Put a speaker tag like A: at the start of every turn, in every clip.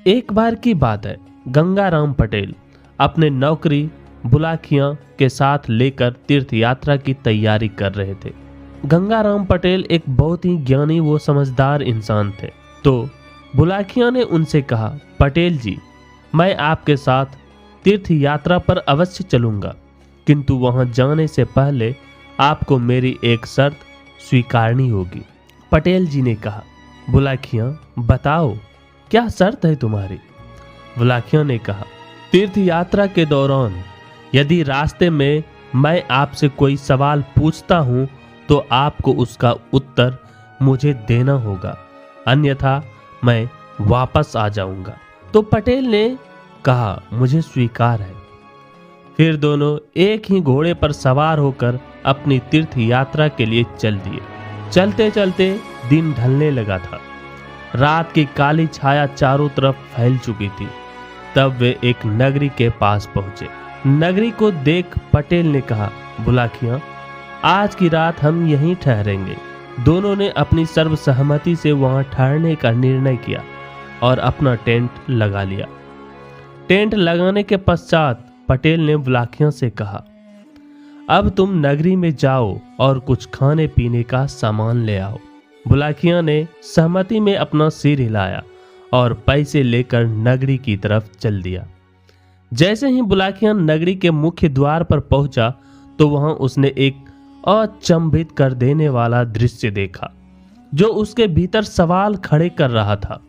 A: एक बार की बात है, गंगाराम पटेल अपने नौकरी बुलाखियां के साथ लेकर तीर्थ यात्रा की तैयारी कर रहे थे। गंगाराम पटेल एक बहुत ही ज्ञानी व समझदार इंसान थे। तो बुलाखिया ने उनसे कहा, पटेल जी, मैं आपके साथ तीर्थ यात्रा पर अवश्य चलूंगा, किंतु वहां जाने से पहले आपको मेरी एक शर्त स्वीकारनी होगी। पटेल जी ने कहा, बुलाखिया बताओ, क्या शर्त है तुम्हारी? बुलाखिया ने कहा, तीर्थ यात्रा के दौरान यदि रास्ते में मैं आपसे कोई सवाल पूछता हूं तो आपको उसका उत्तर मुझे देना होगा, अन्यथा मैं वापस आ जाऊंगा। तो पटेल ने कहा, मुझे स्वीकार है। फिर दोनों एक ही घोड़े पर सवार होकर अपनी तीर्थ यात्रा के लिए चल दिए। चलते चलते दिन ढलने लगा था। रात की काली छाया चारों तरफ फैल चुकी थी। तब वे एक नगरी के पास पहुंचे। नगरी को देख पटेल ने कहा, बुलाखिया, आज की रात हम यहीं ठहरेंगे। दोनों ने अपनी सर्वसहमति से वहां ठहरने का निर्णय किया और अपना टेंट लगा लिया। टेंट लगाने के पश्चात पटेल ने बुलाखिया से कहा, अब तुम नगरी में जाओ और कुछ खाने पीने का सामान ले आओ। बुलाखिया ने सहमति में अपना सिर हिलाया और पैसे लेकर नगरी की तरफ चल दिया। जैसे ही बुलाखिया नगरी के मुख्य द्वार पर पहुंचा तो वहां उसने एक अचंभित कर देने वाला दृश्य देखा, जो उसके भीतर सवाल खड़े कर रहा था।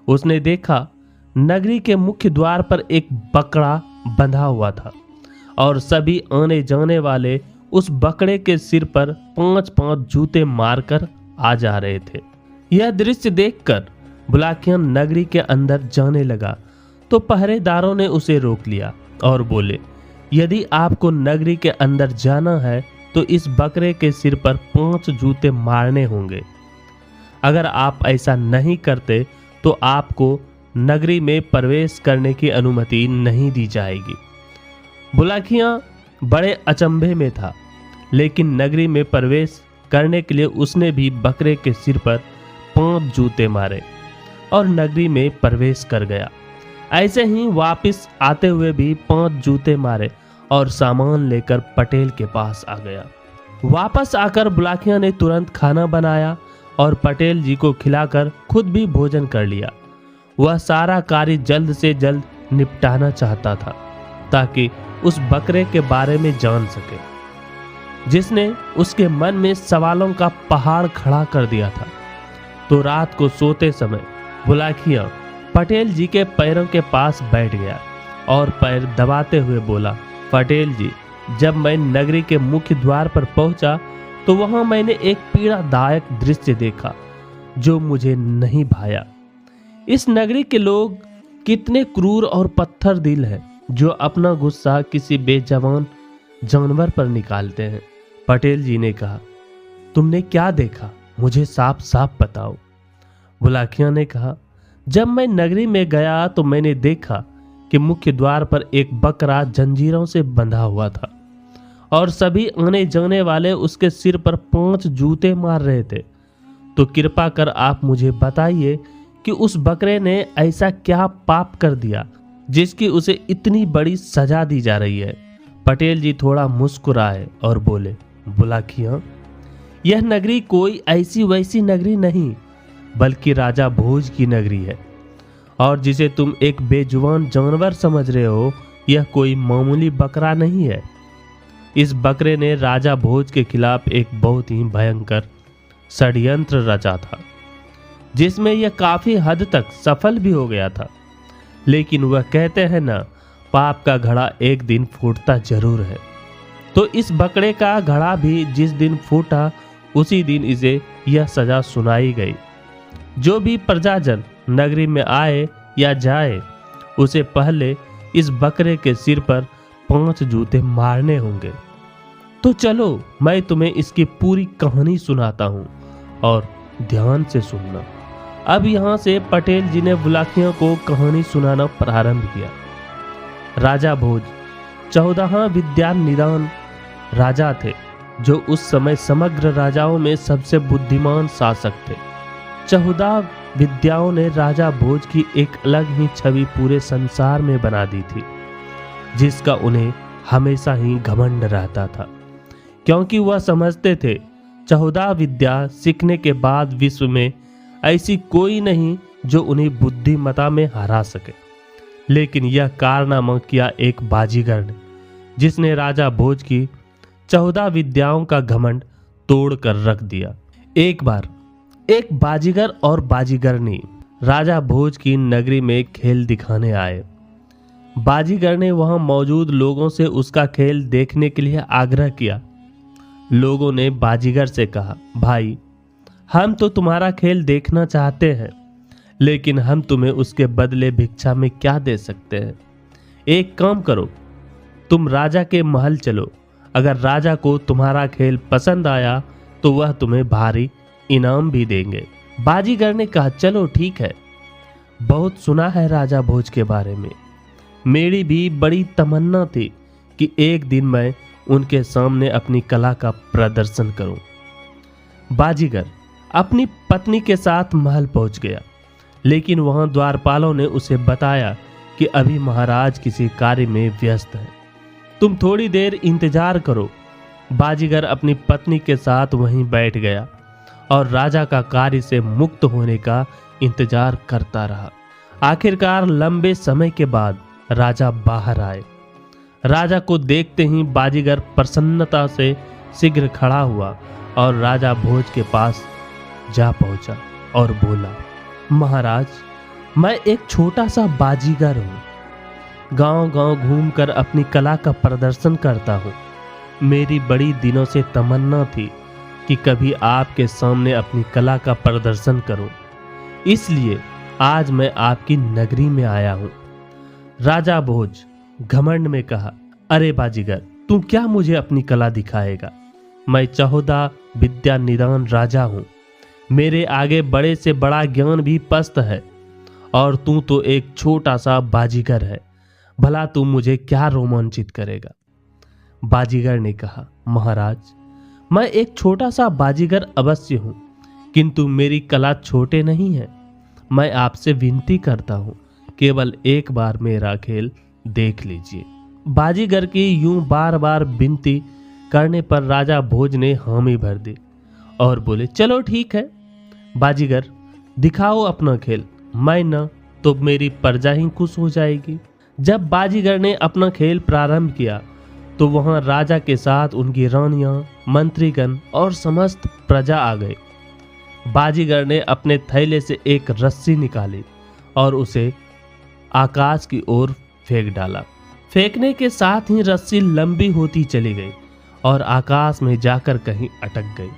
A: उसने देखा, नगरी के मुख्य द्वार पर एक बकरा बंधा हुआ था और सभी आने जाने वाले उस बकरे के सिर पर 5-5 जूते मारकर आ जा रहे थे। यह दृश्य देखकर बुलाखिया नगरी के अंदर जाने लगा तो पहरेदारों ने उसे रोक लिया और बोले, यदि आपको नगरी के अंदर जाना है तो इस बकरे के सिर पर 5 जूते मारने होंगे। अगर आप ऐसा नहीं करते तो आपको नगरी में प्रवेश करने की अनुमति नहीं दी जाएगी। बुलाखिया बड़े अचंभे में था, लेकिन नगरी में प्रवेश करने के लिए उसने भी बकरे के सिर पर 5 जूते मारे और नगरी में प्रवेश कर गया। ऐसे ही वापस आते हुए भी 5 जूते मारे और सामान लेकर पटेल के पास आ गया। वापस आकर बुलाखिया ने तुरंत खाना बनाया और पटेल जी को खिलाकर खुद भी भोजन कर लिया। वह सारा कार्य जल्द से जल्द निपटाना चाहता था ताकि उस बकरे के बारे में जान सके, जिसने उसके मन में सवालों का पहाड़ खड़ा कर दिया था। तो रात को सोते समय बुलाखिया पटेल जी के पैरों के पास बैठ गया और पैर दबाते हुए बोला, पटेल जी, जब मैं नगरी के मुख्य द्वार पर पहुंचा तो वहां मैंने एक पीड़ादायक दृश्य देखा जो मुझे नहीं भाया। इस नगरी के लोग कितने क्रूर और पत्थर दिल हैं, जो अपना गुस्सा किसी बेजवान जानवर पर निकालते हैं। पटेल जी ने कहा, तुमने क्या देखा, मुझे साफ साफ बताओ। बुलाखिया ने कहा, जब मैं नगरी में गया तो मैंने देखा कि मुख्य द्वार पर एक बकरा जंजीरों से बंधा हुआ था और सभी आने जाने वाले उसके सिर पर 5 जूते मार रहे थे। तो कृपा कर आप मुझे बताइए कि उस बकरे ने ऐसा क्या पाप कर दिया जिसकी उसे इतनी बड़ी सजा दी जा रही है। पटेल जी थोड़ा मुस्कुराए और बोले, बुलाखिया, यह नगरी कोई ऐसी वैसी नगरी नहीं, बल्कि राजा भोज की नगरी है, और जिसे तुम एक बेजुबान जानवर समझ रहे हो, यह कोई मामूली बकरा नहीं है। इस बकरे ने राजा भोज के खिलाफ एक बहुत ही भयंकर षड्यंत्र रचा था, जिसमें यह काफी हद तक सफल भी हो गया था। लेकिन वह कहते हैं ना, पाप का घड़ा एक दिन फूटता जरूर है। तो इस बकरे का घड़ा भी जिस दिन फूटा उसी दिन इसे यह सजा सुनाई गई। जो भी प्रजाजन नगरी में आए या जाए, उसे पहले इस बकरे के सिर पर 5 जूते मारने होंगे। तो चलो मैं तुम्हें इसकी पूरी कहानी सुनाता हूँ और ध्यान से सुनना। अब यहाँ से पटेल जी ने बुलाखिया को कहानी सुनाना प्रारंभ किया। राजा भोज 14वां विद्यानिदान राजा थे, जो उस समय समग्र राजाओं में सबसे बुद्धिमान शासक थे। 14 विद्याओं ने राजा भोज की एक अलग ही छवि पूरे संसार में बना दी थी, जिसका उन्हें हमेशा ही घमंड रहता था, क्योंकि वह समझते थे 14 विद्या सीखने के बाद विश्व में ऐसी कोई नहीं जो उन्हें बुद्धिमता में हरा सके। लेकिन यह कारनामा किया एक बाजीगर ने, जिसने राजा भोज की 14 विद्याओं का घमंड तोड़ कर रख दिया। एक बार एक बाजीगर और बाजीगरनी राजा भोज की नगरी में खेल दिखाने आए। बाजीगर ने वहां मौजूद लोगों से उसका खेल देखने के लिए आग्रह किया। लोगों ने बाजीगर से कहा, भाई, हम तो तुम्हारा खेल देखना चाहते हैं, लेकिन हम तुम्हें उसके बदले भिक्षा में क्या दे सकते हैं। एक काम करो, तुम राजा के महल चलो। अगर राजा को तुम्हारा खेल पसंद आया तो वह तुम्हें भारी इनाम भी देंगे। बाजीगर ने कहा, चलो ठीक है, बहुत सुना है राजा भोज के बारे में। मेरी भी बड़ी तमन्ना थी कि एक दिन मैं उनके सामने अपनी कला का प्रदर्शन करूं। बाजीगर अपनी पत्नी के साथ महल पहुंच गया, लेकिन वहां द्वारपालों ने उसे बताया कि अभी महाराज किसी कार्य में व्यस्त है, तुम थोड़ी देर इंतजार करो। बाजीगर अपनी पत्नी के साथ वहीं बैठ गया और राजा का कार्य से मुक्त होने का इंतजार करता रहा। आखिरकार लंबे समय के बाद राजा बाहर आए। राजा को देखते ही बाजीगर प्रसन्नता से शीघ्र खड़ा हुआ और राजा भोज के पास जा पहुंचा और बोला, महाराज, मैं एक छोटा सा बाजीगर हूँ। गांव-गांव घूमकर अपनी कला का प्रदर्शन करता हूँ। मेरी बड़ी दिनों से तमन्ना थी कि कभी आपके सामने अपनी कला का प्रदर्शन करूं, इसलिए आज मैं आपकी नगरी में आया हूं। राजा भोज घमंड में कहा, अरे बाजीगर, तू क्या मुझे अपनी कला दिखाएगा? मैं 14 विद्या निदान राजा हूं। मेरे आगे बड़े से बड़ा ज्ञान भी पस्त है, और तू तो एक छोटा सा बाजीगर है। भला तू मुझे क्या रोमांचित करेगा? बाजीगर ने कहा, महाराज, मैं एक छोटा सा बाजीगर अवश्य हूं, किंतु मेरी कला छोटे नहीं है। मैं आपसे विनती करता हूं, केवल एक बार मेरा खेल देख लीजिए। बाजीगर की यूं बार बार विनती करने पर राजा भोज ने हामी भर दी और बोले, चलो ठीक है बाजीगर, दिखाओ अपना खेल। मैं न तो मेरी प्रजा ही खुश हो जाएगी। जब बाजीगर ने अपना खेल प्रारंभ किया तो वहां राजा के साथ उनकी रानियां, मंत्रीगण और समस्त प्रजा आ गए। बाजीगर ने अपने थैले से एक रस्सी निकाली और उसे आकाश की ओर फेंक डाला। फेंकने के साथ ही रस्सी लंबी होती चली गई और आकाश में जाकर कहीं अटक गई।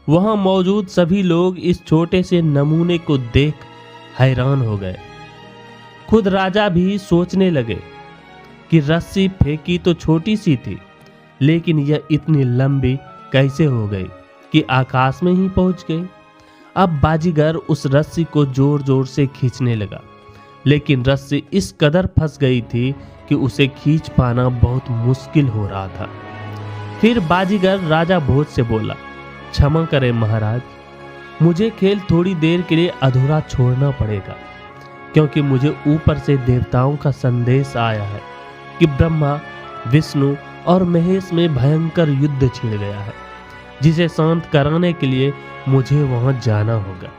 A: वहां मौजूद सभी लोग इस छोटे से नमूने को देख हैरान हो गए। खुद राजा भी सोचने लगे कि रस्सी फेंकी तो छोटी सी थी, लेकिन यह इतनी लंबी कैसे हो गई कि आकाश में ही पहुंच गई। अब बाजीगर उस रस्सी को जोर जोर से खींचने लगा, लेकिन रस्सी इस कदर फंस गई थी कि उसे खींच पाना बहुत मुश्किल हो रहा था। फिर बाजीगर राजा भोज से बोला, क्षमा करें महाराज, मुझे खेल थोड़ी देर के लिए अधूरा छोड़ना पड़ेगा, क्योंकि मुझे ऊपर से देवताओं का संदेश आया है कि ब्रह्मा, विष्णु और महेश में भयंकर युद्ध छिड़ गया है, जिसे शांत कराने के लिए मुझे वहां जाना होगा।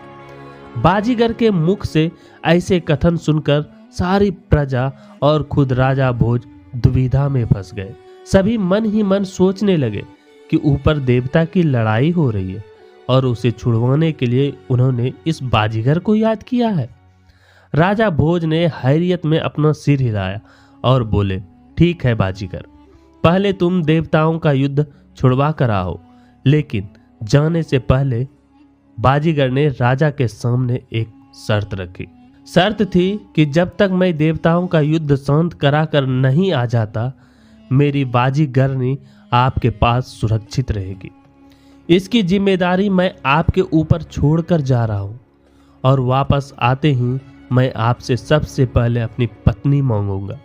A: बाजीगर के मुख से ऐसे कथन सुनकर सारी प्रजा और खुद राजा भोज दुविधा में फंस गए। सभी मन ही मन सोचने लगे कि ऊपर देवता की लड़ाई हो रही है और उसे छुड़वाने के लिए उन्होंने इस बाजीगर को याद किया है। राजा भोज ने हैरियत में अपना सिर हिलाया और बोले, ठीक है बाजीगर, पहले तुम देवताओं का युद्ध छुड़वा कर आओ। लेकिन जाने से पहले बाजीगर ने राजा के सामने एक शर्त रखी। शर्त थी कि जब तक मैं देवताओं का युद्ध शांत कराकर नहीं आ जाता, मेरी बाजीगरनी आपके पास सुरक्षित रहेगी। इसकी जिम्मेदारी मैं आपके ऊपर छोड़कर जा रहा हूं, और वापस आते ही मैं आपसे सबसे पहले अपनी पत्नी मांगूंगा।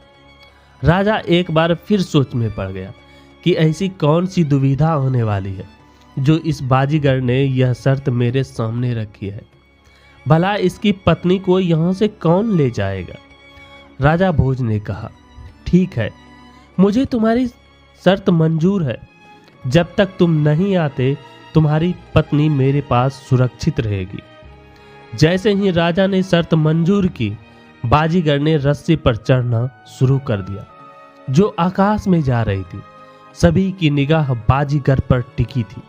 A: राजा एक बार फिर सोच में पड़ गया कि ऐसी कौन सी दुविधा होने वाली है जो इस बाजीगर ने यह शर्त मेरे सामने रखी है। भला इसकी पत्नी को यहाँ से कौन ले जाएगा? राजा भोज ने कहा, ठीक है, मुझे तुम्हारी शर्त मंजूर है। जब तक तुम नहीं आते तुम्हारी पत्नी मेरे पास सुरक्षित रहेगी। जैसे ही राजा ने शर्त मंजूर की, बाजीगर ने रस्सी पर चढ़ना शुरू कर दिया जो आकाश में जा रही थी। सभी की निगाह बाजीगर पर टिकी थी।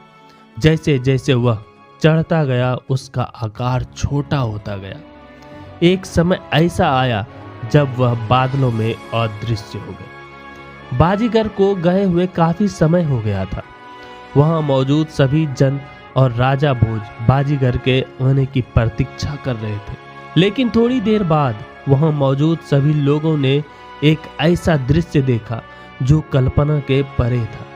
A: जैसे जैसे वह चढ़ता गया उसका आकार छोटा होता गया। एक समय ऐसा आया जब वह बादलों में अदृश्य हो गए। बाजीगर को गए हुए काफी समय हो गया था। वहां मौजूद सभी जन और राजा भोज बाजीगर के आने की प्रतीक्षा कर रहे थे। लेकिन थोड़ी देर बाद वहां मौजूद सभी लोगों ने एक ऐसा दृश्य देखा जो कल्पना के परे था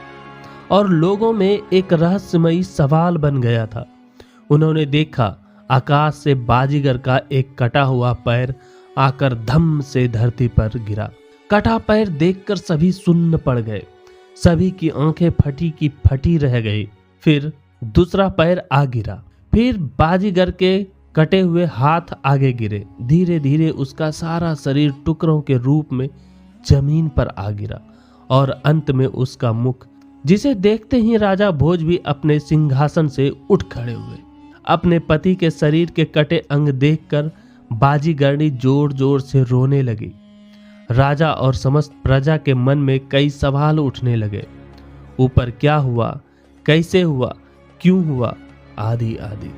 A: और लोगों में एक रहस्यमयी सवाल बन गया था। उन्होंने देखा आकाश से बाजीगर का एक कटा हुआ पैर आकर धम से धरती पर गिरा। कटा पैर देखकर सभी सुन्न पड़ गए। सभी की आंखें फटी की फटी रह गई। फिर दूसरा पैर आ गिरा। फिर बाजीगर के कटे हुए हाथ आगे गिरे। धीरे धीरे उसका सारा शरीर टुकड़ों के रूप में जमीन पर आ गिरा और अंत में उसका मुख, जिसे देखते ही राजा भोज भी अपने सिंहासन से उठ खड़े हुए। अपने पति के शरीर के कटे अंग देखकर बाजीगरनी जोर जोर से रोने लगी। राजा और समस्त प्रजा के मन में कई सवाल उठने लगे। ऊपर क्या हुआ, कैसे हुआ, क्यों हुआ, आदि आदि।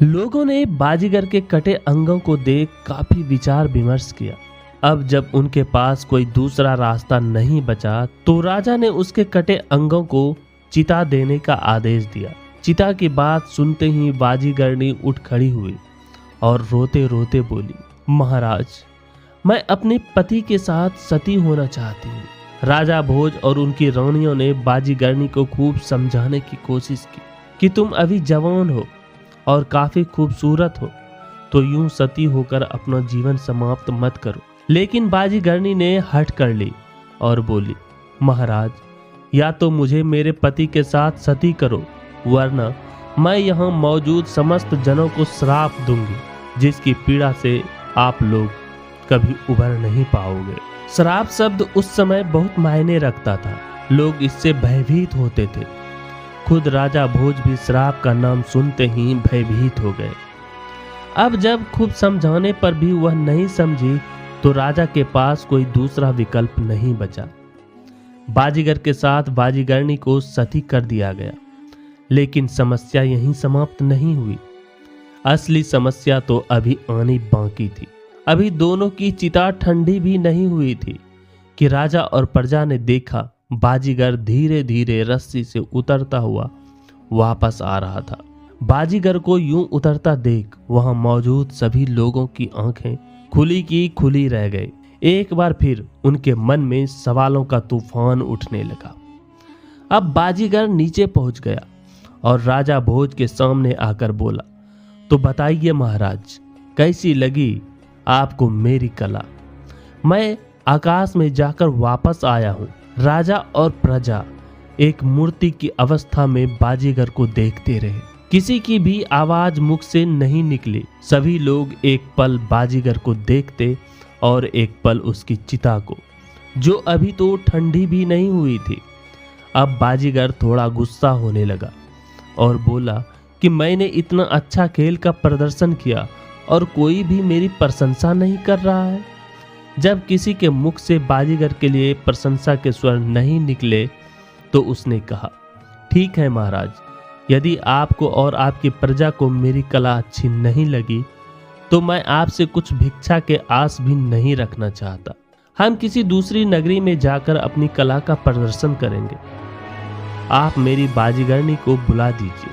A: लोगों ने बाजीगर के कटे अंगों को देख काफी विचार विमर्श किया। अब जब उनके पास कोई दूसरा रास्ता नहीं बचा तो राजा ने उसके कटे अंगों को चिता देने का आदेश दिया। चिता की बात सुनते ही बाजीगरनी उठ खड़ी हुई और रोते रोते बोली, महाराज, मैं अपने पति के साथ सती होना चाहती हूँ। राजा भोज और उनकी रानियों ने बाजीगरनी को खूब समझाने की कोशिश की कि तुम अभी जवान हो और काफी खूबसूरत हो, तो यूं सती होकर अपना जीवन समाप्त मत करो। लेकिन बाजीगरनी ने हट कर ली और बोली, महाराज, या तो मुझे मेरे पति के साथ सती करो, वरना मैं यहाँ मौजूद समस्त जनों को श्राप दूंगी, जिसकी पीड़ा से आप लोग कभी उबर नहीं पाओगे। श्राप शब्द उस समय बहुत मायने रखता था। लोग इससे भयभीत होते थे। खुद राजा भोज भी श्राप का नाम सुनते ही भयभीत हो गए। अब जब खूब समझाने पर भी वह नहीं समझी तो राजा के पास कोई दूसरा विकल्प नहीं बचा। बाजीगर के साथ बाजीगरनी को सती कर दिया गया। लेकिन समस्या यहीं समाप्त नहीं हुई। असली समस्या तो अभी आनी बाकी थी। अभी दोनों की चिता ठंडी भी नहीं हुई थी कि राजा और प्रजा ने देखा बाजीगर धीरे धीरे रस्सी से उतरता हुआ वापस आ रहा था। बाजीगर को यूं उतरता देख वहां मौजूद सभी लोगों की आंखें खुली की खुली रह गई। एक बार फिर उनके मन में सवालों का तूफान उठने लगा। अब बाजीगर नीचे पहुंच गया और राजा भोज के सामने आकर बोला, तो बताइए महाराज, कैसी लगी आपको मेरी कला? मैं आकाश में जाकर वापस आया हूँ। राजा और प्रजा एक मूर्ति की अवस्था में बाजीगर को देखते रहे। किसी की भी आवाज मुख से नहीं निकली। सभी लोग एक पल बाजीगर को देखते और एक पल उसकी चिता को, जो अभी तो ठंडी भी नहीं हुई थी। अब बाजीगर थोड़ा गुस्सा होने लगा और बोला कि मैंने इतना अच्छा खेल का प्रदर्शन किया और कोई भी मेरी प्रशंसा नहीं कर रहा है। जब किसी के मुख से बाजीगर के लिए प्रशंसा के स्वर नहीं निकले तो उसने कहा, ठीक है महाराज, यदि आपको और आपकी प्रजा को मेरी कला अच्छी नहीं लगी तो मैं आपसे कुछ भिक्षा के आस भी नहीं रखना चाहता। हम किसी दूसरी नगरी में जाकर अपनी कला का प्रदर्शन करेंगे। आप मेरी बाजीगरनी को बुला दीजिए,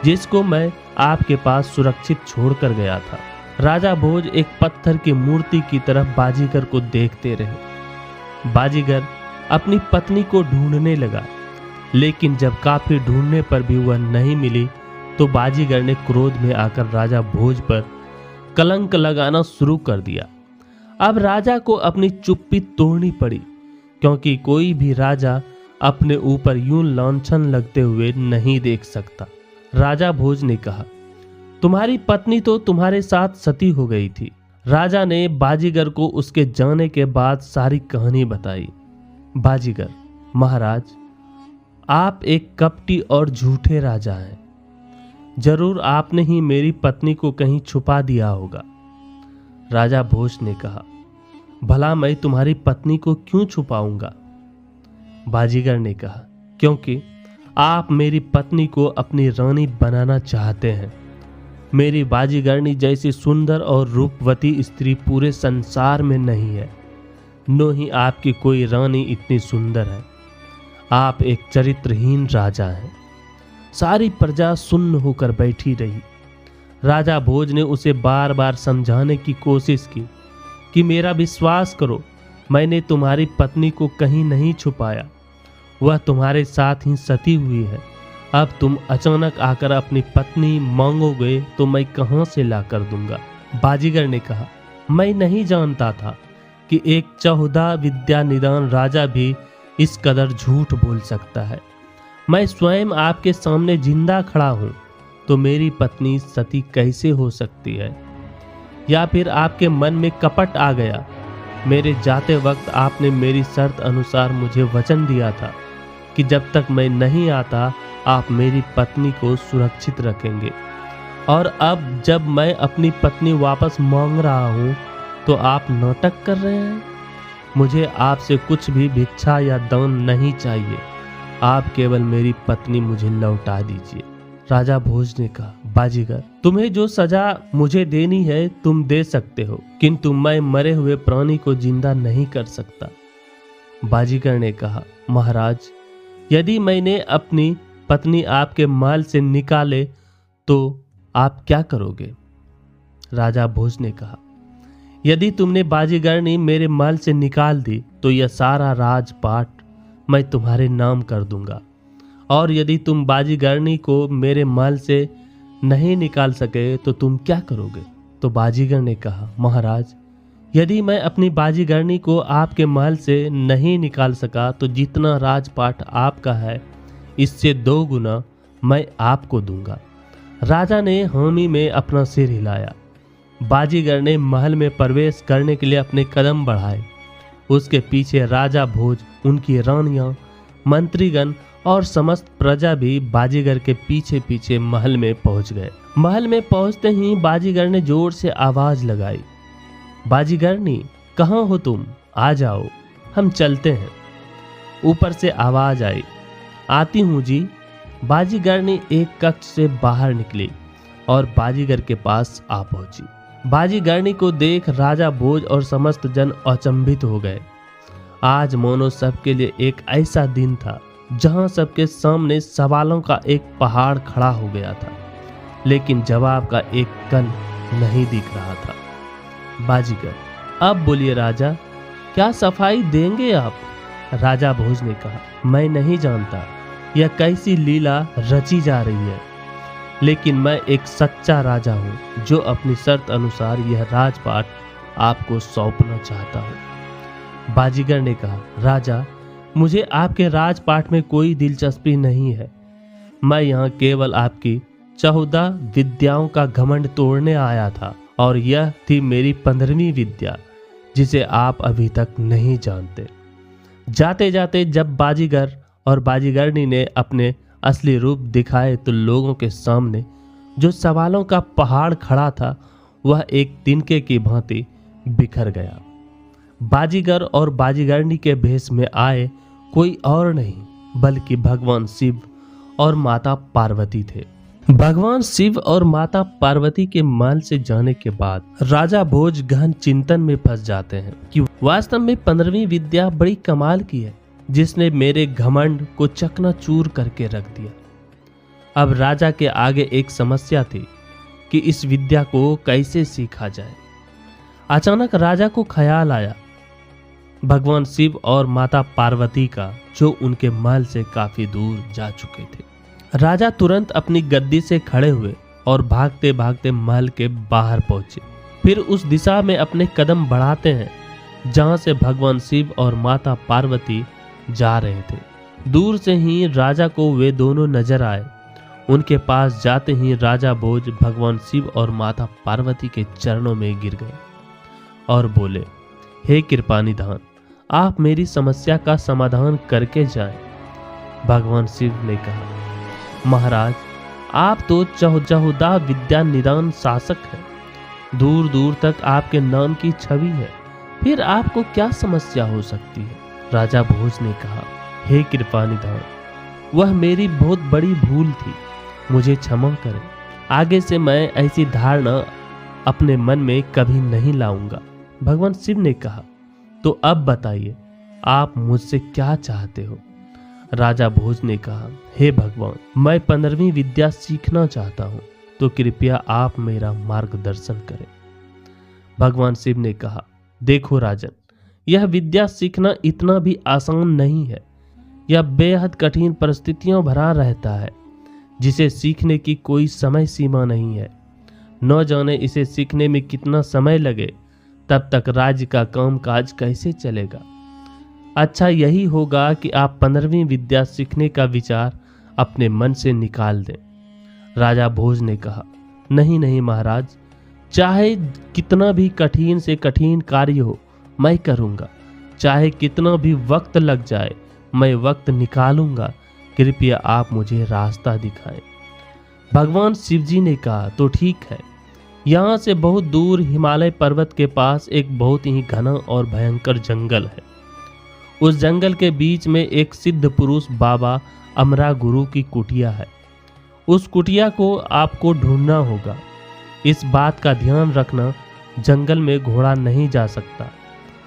A: जिसको मैं आपके पास सुरक्षित छोड़कर गया था। राजा भोज एक पत्थर की मूर्ति की तरफ बाजीगर को देखते रहे। बाजीगर अपनी पत्नी को ढूंढने लगा, लेकिन जब काफी ढूंढने पर भी वह नहीं मिली तो बाजीगर ने क्रोध में आकर राजा भोज पर कलंक लगाना शुरू कर दिया। अब राजा को अपनी चुप्पी तोड़नी पड़ी, क्योंकि कोई भी राजा अपने ऊपर यूं लांछन लगते हुए नहीं देख सकता। राजा भोज ने कहा, तुम्हारी पत्नी तो तुम्हारे साथ सती हो गई थी। राजा ने बाजीगर को उसके जाने के बाद सारी कहानी बताई। बाजीगर, महाराज, आप एक कपटी और झूठे राजा हैं। जरूर आपने ही मेरी पत्नी को कहीं छुपा दिया होगा। राजा भोज ने कहा, भला मैं तुम्हारी पत्नी को क्यों छुपाऊंगा? बाजीगर ने कहा, क्योंकि आप मेरी पत्नी को अपनी रानी बनाना चाहते हैं। मेरी बाजीगरनी जैसी सुंदर और रूपवती स्त्री पूरे संसार में नहीं है। नो ही आपकी कोई रानी इतनी सुंदर है। आप एक चरित्रहीन राजा हैं। सारी प्रजा सुन्न होकर बैठी रही। राजा भोज ने उसे बार बार समझाने की कोशिश की कि मेरा विश्वास करो, मैंने तुम्हारी पत्नी को कहीं नहीं छुपाया। वह तुम्हारे साथ ही सती हुई है। अब तुम अचानक आकर अपनी पत्नी मांगोगे तो मैं कहां से ला कर दूंगा? बाजीगर ने कहा, मैं नहीं जानता था कि एक 14 विद्या निदान राजा भी इस कदर झूठ बोल सकता है। मैं स्वयं आपके सामने जिंदा खड़ा हूं, तो मेरी पत्नी सती कैसे हो सकती है? या फिर आपके मन में कपट आ गया? मेरे जाते वक्त आपने मेरी शर्त अनुसार मुझे वचन दिया था कि जब तक मैं नहीं आता आप मेरी पत्नी को सुरक्षित रखेंगे, और अब जब मैं अपनी पत्नी वापस मांग रहा हूँ तो आप नाटक कर रहे हैं। मुझे आपसे कुछ भी भिक्षा या दान नहीं चाहिए। आप केवल मेरी पत्नी मुझे लौटा दीजिए। राजा भोज ने कहा, बाजीगर, तुम्हें जो सजा मुझे देनी है तुम दे सकते हो, किंतु मैं मरे हुए प्राणी को जिंदा नहीं कर सकता। बाजीगर ने कहा, महाराज, यदि मैंने अपनी पत्नी आपके महल से निकाले तो आप क्या करोगे? राजा भोज ने कहा, यदि तुमने बाजीगरनी मेरे महल से निकाल दी तो यह सारा राजपाट मैं तुम्हारे नाम कर दूंगा, और यदि तुम बाजीगरनी को मेरे महल से नहीं निकाल सके तो तुम क्या करोगे? तो बाजीगर ने कहा, महाराज, यदि मैं अपनी बाजीगरनी को आपके महल से नहीं निकाल सका तो जितना राजपाट आपका है इससे 2 गुना मैं आपको दूंगा। राजा ने हामी में अपना सिर हिलाया। बाजीगर ने महल में प्रवेश करने के लिए अपने कदम बढ़ाए। उसके पीछे राजा भोज, उनकी रानियां, मंत्रीगण और समस्त प्रजा भी बाजीगर के पीछे पीछे महल में पहुंच गए। महल में पहुंचते ही बाजीगर ने जोर से आवाज लगाई, बाजीगरनी, कहाँ हो तुम? आ जाओ, हम चलते हैं। ऊपर से आवाज आई, आती हूँ जी। बाजीगरनी एक कक्ष से बाहर निकली और बाजीगर के पास आ पहुंची। बाजीगरनी को देख राजा भोज और समस्त जन अचंभित हो गए। आज मोनो सबके लिए एक ऐसा दिन था जहां सबके सामने सवालों का एक पहाड़ खड़ा हो गया था, लेकिन जवाब का एक कण नहीं दिख रहा था। बाजीगर, अब बोलिए राजा, क्या सफाई देंगे आप? राजा भोज ने कहा, मैं नहीं जानता यह कैसी लीला रची जा रही है, लेकिन मैं एक सच्चा राजा हूँ जो अपनी शर्त अनुसार यह राजपाट आपको सौंपना चाहता हूँ। बाजीगर ने कहा, राजा, मुझे आपके राजपाट में कोई दिलचस्पी नहीं है। मैं यहाँ केवल आपकी 14 विद्याओं का घमंड तोड़ने आया था, और यह थी मेरी 15वीं विद्या जिसे आप अभी तक नहीं जानते। जाते जाते जब बाजीगर और बाजीगरनी ने अपने असली रूप दिखाए तो लोगों के सामने जो सवालों का पहाड़ खड़ा था वह एक तिनके की भांति बिखर गया। बाजीगर और बाजीगरनी के भेष में आए कोई और नहीं बल्कि भगवान शिव और माता पार्वती थे। भगवान शिव और माता पार्वती के महल से जाने के बाद राजा भोज गहन चिंतन में फंस जाते हैं कि वास्तव में 15वीं विद्या बड़ी कमाल की है जिसने मेरे घमंड को चकनाचूर करके रख दिया। अब राजा के आगे एक समस्या थी कि इस विद्या को कैसे सीखा जाए। अचानक राजा को ख्याल आया भगवान शिव और माता पार्वती का, जो उनके महल से काफी दूर जा चुके थे। राजा तुरंत अपनी गद्दी से खड़े हुए और भागते भागते महल के बाहर पहुंचे। फिर उस दिशा में अपने कदम बढ़ाते हैं जहां से भगवान शिव और माता पार्वती जा रहे थे। दूर से ही राजा को वे दोनों नजर आए। उनके पास जाते ही राजा भोज भगवान शिव और माता पार्वती के चरणों में गिर गए और बोले, हे कृपानिधान, आप मेरी समस्या का समाधान करके जाएं। भगवान शिव ने कहा, महाराज, आप तो चहुदा विद्या निदान शासक हैं। दूर दूर तक आपके नाम की छवि है, फिर आपको क्या समस्या हो सकती है। राजा भोज ने कहा, हे कृपानिधान, वह मेरी बहुत बड़ी भूल थी, मुझे क्षमा करें। आगे से मैं ऐसी धारणा अपने मन में कभी नहीं लाऊंगा। भगवान शिव ने कहा, तो अब बताइए आप मुझसे क्या चाहते हो। राजा भोज ने कहा, हे भगवान, मैं 15वीं विद्या सीखना चाहता हूँ, तो कृपया आप मेरा मार्गदर्शन करें। भगवान शिव ने कहा, देखो राजन, यह विद्या सीखना इतना भी आसान नहीं है। यह बेहद कठिन परिस्थितियों भरा रहता है, जिसे सीखने की कोई समय सीमा नहीं है। न जाने इसे सीखने में कितना समय लगे, तब तक राज्य का कामकाज कैसे चलेगा। अच्छा यही होगा कि आप 15वीं विद्या सीखने का विचार अपने मन से निकाल दें। राजा भोज ने कहा, नहीं नहीं महाराज, चाहे कितना भी कठिन से कठिन कार्य हो मैं करूँगा, चाहे कितना भी वक्त लग जाए मैं वक्त निकालूंगा, कृपया आप मुझे रास्ता दिखाएं। भगवान शिवजी ने कहा, तो ठीक है। यहाँ से बहुत दूर हिमालय पर्वत के पास एक बहुत ही घना और भयंकर जंगल है। उस जंगल के बीच में एक सिद्ध पुरुष बाबा अमरा गुरु की कुटिया है। उस कुटिया को आपको ढूंढना होगा। इस बात का ध्यान रखना, जंगल में घोड़ा नहीं जा सकता।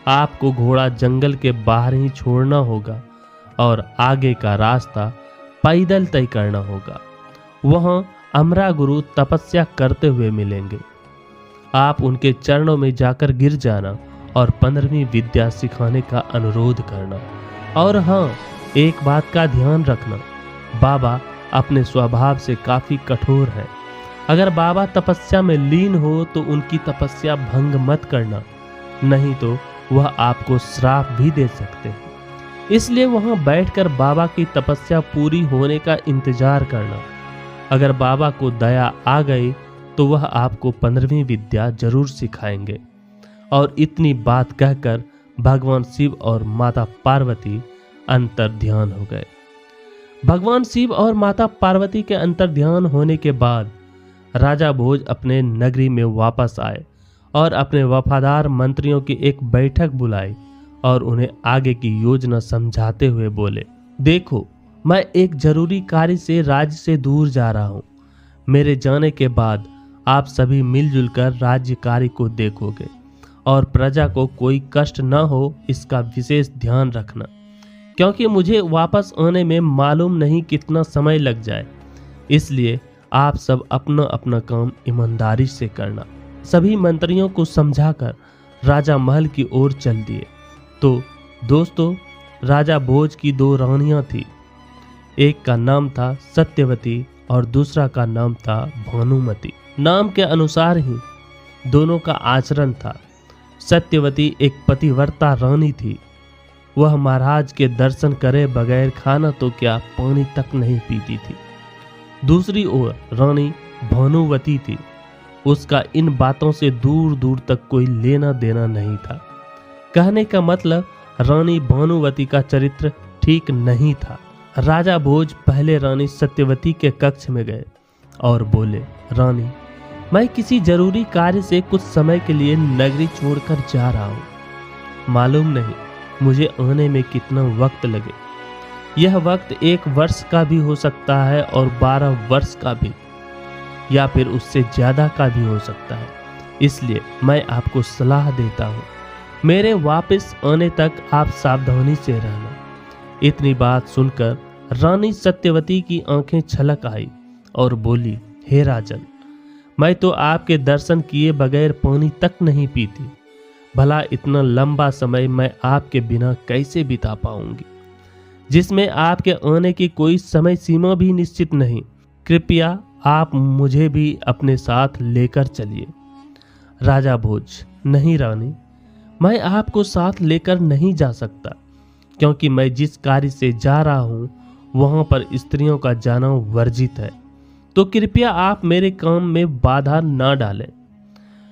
A: आपको घोड़ा जंगल के बाहर ही छोड़ना होगा और आगे का रास्ता पैदल तय करना होगा। वहां अमरा गुरु तपस्या करते हुए मिलेंगे। आप उनके चरणों में जाकर गिर जाना और 15वीं विद्या सिखाने का अनुरोध करना। और हाँ, एक बात का ध्यान रखना, बाबा अपने स्वभाव से काफी कठोर हैं। अगर बाबा तपस्या में लीन हो तो उनकी तपस्या भंग मत करना, नहीं तो वह आपको श्राप भी दे सकते हैं। इसलिए वहां बैठकर बाबा की तपस्या पूरी होने का इंतजार करना। अगर बाबा को दया आ गई तो वह आपको 15वीं विद्या जरूर सिखाएंगे। और इतनी बात कहकर भगवान शिव और माता पार्वती अंतर ध्यान हो गए। भगवान शिव और माता पार्वती के अंतर ध्यान होने के बाद राजा भोज अपने नगरी में वापस आए और अपने वफादार मंत्रियों की एक बैठक बुलाई और उन्हें आगे की योजना समझाते हुए बोले, देखो, मैं एक जरूरी कार्य से राज्य से दूर जा रहा हूँ। मेरे जाने के बाद आप सभी मिलजुल कर राज्य कार्य को देखोगे और प्रजा को कोई कष्ट न हो, इसका विशेष ध्यान रखना, क्योंकि मुझे वापस आने में मालूम नहीं कितना समय लग जाए। इसलिए आप सब अपना अपना काम ईमानदारी से करना। सभी मंत्रियों को समझाकर राजा महल की ओर चल दिए। तो दोस्तों, राजा भोज की 2 रानियां थी। एक का नाम था सत्यवती और दूसरा का नाम था भानुमति। नाम के अनुसार ही दोनों का आचरण था। सत्यवती एक पतिव्रता रानी थी। वह महाराज के दर्शन करे बगैर खाना तो क्या, पानी तक नहीं पीती थी। दूसरी ओर रानी भानुवती थी। उसका इन बातों से दूर दूर तक कोई लेना देना नहीं था। कहने का मतलब, रानी भानुवती का चरित्र ठीक नहीं था। राजा भोज पहले रानी सत्यवती के कक्ष में गए और बोले, रानी, मैं किसी जरूरी कार्य से कुछ समय के लिए नगरी छोड़कर जा रहा हूँ। मालूम नहीं मुझे आने में कितना वक्त लगे। यह वक्त 1 वर्ष का भी हो सकता है और 12 वर्ष का भी, या फिर उससे ज्यादा का भी हो सकता है। इसलिए मैं आपको सलाह देता हूँ, मेरे वापस आने तक आप सावधानी से रहना। इतनी बात सुनकर रानी सत्यवती की आंखें छलक आई और बोली, हे राजन, मैं तो आपके दर्शन किए बगैर पानी तक नहीं पीती। भला इतना लंबा समय मैं आपके बिना कैसे बिता पाऊंगी, जिसमें आपके आने की कोई समय सीमा भी निश्चित नहीं। कृपया आप मुझे भी अपने साथ लेकर चलिए। राजा भोज, नहीं रानी, मैं आपको साथ लेकर नहीं जा सकता, क्योंकि मैं जिस कार्य से जा रहा हूँ वहां पर स्त्रियों का जाना वर्जित है। तो कृपया आप मेरे काम में बाधा न डालें।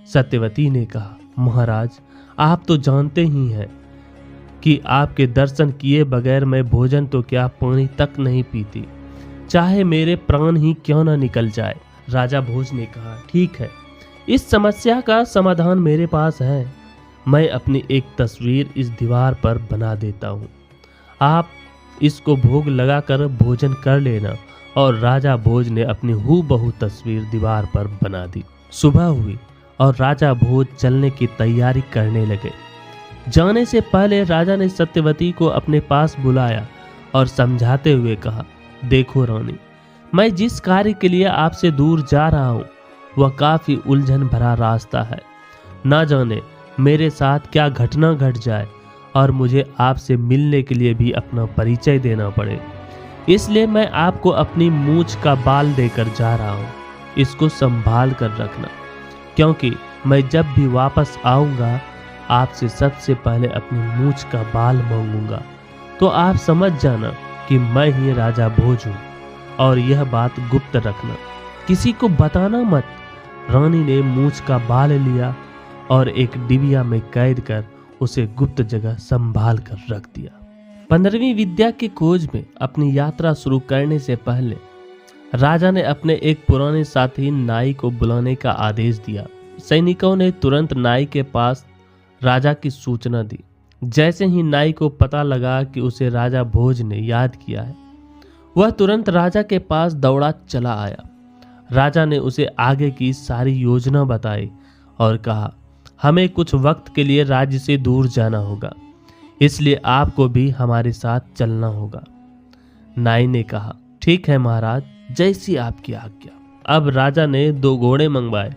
A: सत्यवती ने कहा, महाराज आप तो जानते ही हैं कि आपके दर्शन किए बगैर मैं भोजन तो क्या पानी तक नहीं पीती, चाहे मेरे प्राण ही क्यों न निकल जाए। राजा भोज ने कहा, ठीक है, इस समस्या का समाधान मेरे पास है। मैं अपनी एक तस्वीर इस दीवार पर बना देता हूँ, आप इसको भोग लगाकर भोजन कर लेना। और राजा भोज ने अपनी हूबहू तस्वीर दीवार पर बना दी। सुबह हुई और राजा भोज चलने की तैयारी करने लगे। जाने से पहले राजा ने सत्यवती को अपने पास बुलाया और समझाते हुए कहा, देखो रानी, मैं जिस कार्य के लिए आपसे दूर जा रहा हूँ वह काफी उलझन भरा रास्ता है। ना जाने मेरे साथ क्या घटना घट जाए और मुझे आपसे मिलने के लिए भी अपना परिचय देना पड़े, इसलिए मैं आपको अपनी मूंछ का बाल देकर जा रहा हूँ। इसको संभाल कर रखना, क्योंकि मैं जब भी वापस आऊँगा आपसे सबसे पहले अपनी मूंछ का बाल मांगूंगा। तो आप समझ जाना कि मैं ही राजा भोज हूँ, और यह बात गुप्त रखना, किसी को बताना मत। रानी ने मूंछ का बाल लिया और एक डिबिया में कैद कर उसे गुप्त जगह संभाल कर रख दिया। 15वीं विद्या की खोज में अपनी यात्रा शुरू करने से पहले राजा ने अपने एक पुराने साथी नाई को बुलाने का आदेश दिया। सैनिकों ने तुरंत नाई के पास राजा की सूचना दी। जैसे ही नाई को पता लगा कि उसे राजा भोज ने याद किया है, वह तुरंत राजा के पास दौड़ा चला आया। राजा ने उसे आगे की सारी योजना बताई और कहा, हमें कुछ वक्त के लिए राज्य से दूर जाना होगा, इसलिए आपको भी हमारे साथ चलना होगा। नाई ने कहा, ठीक है महाराज, जैसी आपकी आज्ञा। अब राजा ने 2 घोड़े मंगवाए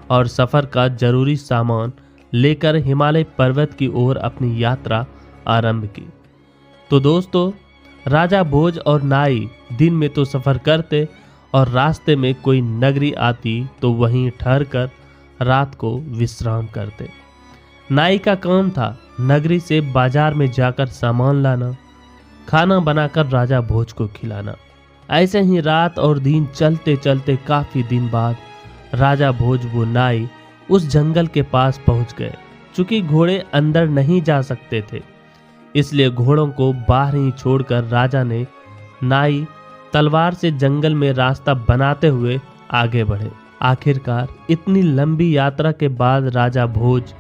A: और सफर का जरूरी सामान लेकर हिमालय पर्वत की ओर अपनी यात्रा आरंभ की। तो दोस्तों, राजा भोज और नाई दिन में तो सफर करते और रास्ते में कोई नगरी आती तो वहीं ठहरकर रात को विश्राम करते। नाई का काम था नगरी से बाजार में जाकर सामान लाना, खाना बनाकर राजा भोज को खिलाना। ऐसे ही रात और दिन चलते चलते काफी दिन बाद राजा भोज वो नाई उस जंगल के पास पहुंच गए। चूंकि घोड़े अंदर नहीं जा सकते थे, इसलिए घोड़ों को बाहर ही छोड़कर राजा ने नाई तलवार से जंगल में रास्ता बनाते हुए आगे बढ़े। आखिरकार इतनी लंबी यात्रा के बाद राजा भोज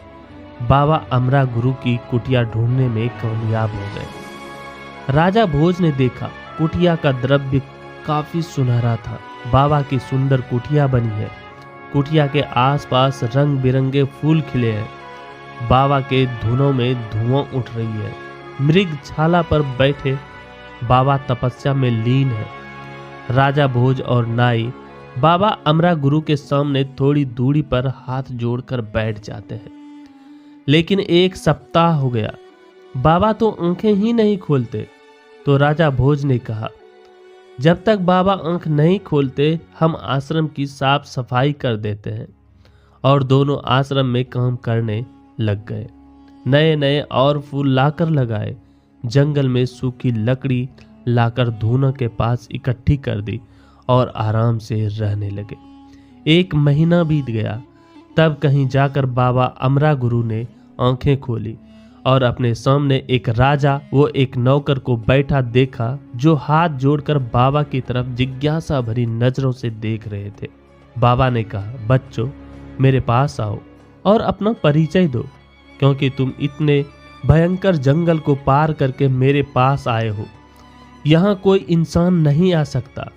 A: बाबा अमरा गुरु की कुटिया ढूंढने में कामयाब हो गए। राजा भोज ने देखा कुटिया का द्रव्य काफी सुनहरा था। बाबा की सुंदर कुटिया बनी है। कुटिया के आसपास रंग बिरंगे फूल खिले हैं। बाबा के धुनों में धुआं उठ रही है। मृग छाला पर बैठे बाबा तपस्या में लीन है। राजा भोज और नाई बाबा अमरा गुरु के सामने थोड़ी दूरी पर हाथ जोड़कर बैठ जाते हैं। लेकिन 1 सप्ताह हो गया, बाबा तो आंखें ही नहीं खोलते। तो राजा भोज ने कहा, जब तक बाबा आंख नहीं खोलते हम आश्रम की साफ सफाई कर देते हैं। और दोनों आश्रम में काम करने लग गए। नए नए और फूल लाकर लगाए। जंगल में सूखी लकड़ी लाकर धूना के पास इकट्ठी कर दी और आराम से रहने लगे। 1 महीना बीत गया। तब कहीं जाकर बाबा अमरा गुरु ने आंखें खोली और अपने सामने एक राजा वो एक नौकर को बैठा देखा, जो हाथ जोड़कर बाबा की तरफ जिज्ञासा भरी नजरों से देख रहे थे। बाबा ने कहा, बच्चों मेरे पास आओ और अपना परिचय दो, क्योंकि तुम इतने भयंकर जंगल को पार करके मेरे पास आए हो। यहाँ कोई इंसान नहीं आ सकता।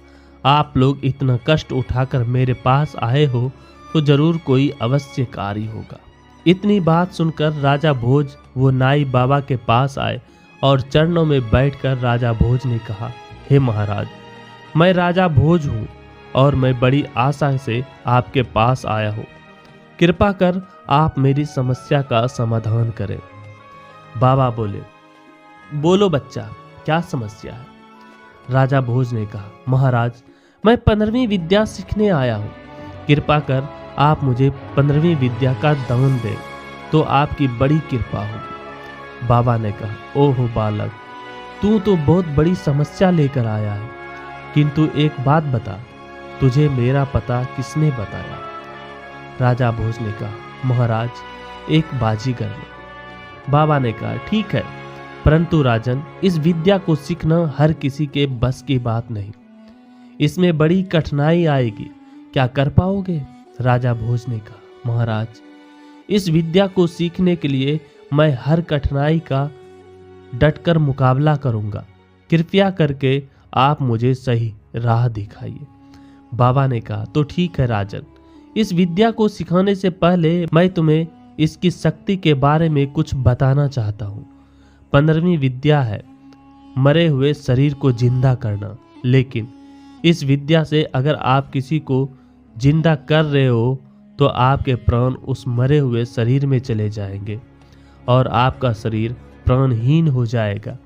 A: आप लोग इतना कष्ट उठाकर मेरे पास आए हो तो जरूर कोई अवश्य कार्य होगा। इतनी बात सुनकर राजा भोज वो नाई बाबा के पास आए और चरणों में बैठकर राजा भोज ने कहा, हे महाराज, मैं राजा भोज हूँ और मैं बड़ी आशा से आपके पास आया हूँ। कृपा कर आप मेरी समस्या का समाधान करें। बाबा बोले, बोलो बच्चा, क्या समस्या है? राजा भोज ने कहा, महाराज मैं 15वीं विद्या सीखने आया हूँ। कृपा कर आप मुझे 15वीं विद्या का दान दें तो आपकी बड़ी कृपा होगी। बाबा ने कहा, ओहो बालक, तू तो बहुत बड़ी समस्या लेकर आया है, किंतु एक बात बता, तुझे मेरा पता किसने बताया? राजा भोज ने कहा, महाराज, एक बाजीगर ने। बाबा ने कहा, ठीक है, परंतु राजन, इस विद्या को सीखना हर किसी के बस की बात नहीं। इसमें बड़ी कठिनाई आएगी, क्या कर पाओगे? राजा भोज ने कहा, महाराज, इस विद्या को सीखने के लिए मैं हर कठिनाई का डटकर मुकाबला करूंगा। कृपया करके आप मुझे सही राह दिखाइए। बाबा ने कहा, तो ठीक है राजन, इस विद्या को सिखाने से पहले मैं तुम्हें इसकी शक्ति के बारे में कुछ बताना चाहता हूँ। 15वीं विद्या है मरे हुए शरीर को जिंदा करना, लेकिन इस विद्या से अगर आप किसी को जिंदा कर रहे हो तो आपके प्राण उस मरे हुए शरीर में चले जाएंगे और आपका शरीर प्राणहीन हो जाएगा।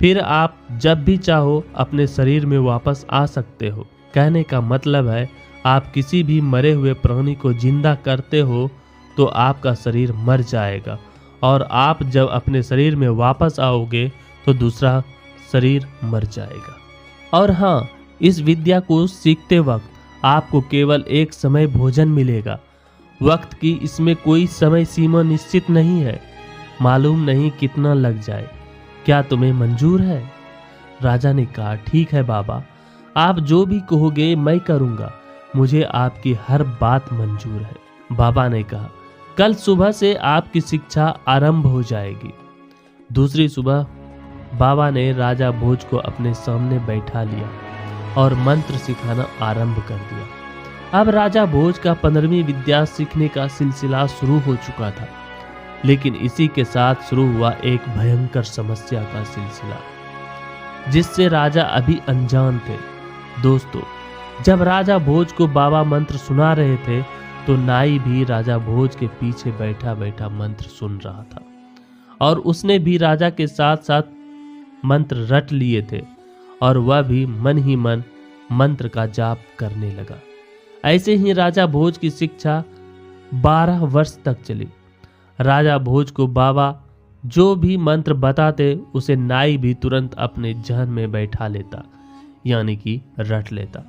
A: फिर आप जब भी चाहो अपने शरीर में वापस आ सकते हो। कहने का मतलब है, आप किसी भी मरे हुए प्राणी को जिंदा करते हो तो आपका शरीर मर जाएगा और आप जब अपने शरीर में वापस आओगे तो दूसरा शरीर मर जाएगा। और हाँ, इस विद्या को सीखते वक्त आपको केवल एक समय भोजन मिलेगा। वक्त की इसमें कोई समय सीमा निश्चित नहीं है, मालूम नहीं कितना लग जाए। क्या तुम्हें मंजूर है? राजा ने कहा, ठीक है बाबा, आप जो भी कहोगे मैं करूंगा, मुझे आपकी हर बात मंजूर है। बाबा ने कहा, कल सुबह से आपकी शिक्षा आरंभ हो जाएगी। दूसरी सुबह बाबा ने राजा भोज को अपने सामने बैठा लिया और मंत्र सिखाना आरंभ कर दिया। अब राजा भोज का 15वीं विद्या सीखने का सिलसिला शुरू हो चुका था, लेकिन इसी के साथ शुरू हुआ एक भयंकर समस्या का सिलसिला, जिससे राजा अभी अनजान थे। दोस्तों, जब राजा भोज को बाबा मंत्र सुना रहे थे तो नाई भी राजा भोज के पीछे बैठा बैठा मंत्र सुन रहा था और उसने भी राजा के साथ साथ मंत्र रट लिए थे और वह भी मन ही मन मंत्र का जाप करने लगा। ऐसे ही राजा भोज की शिक्षा 12 वर्ष तक चली। राजा भोज को बाबा जो भी मंत्र बताते उसे नाई भी तुरंत अपने जहन में बैठा लेता, यानी कि रट लेता,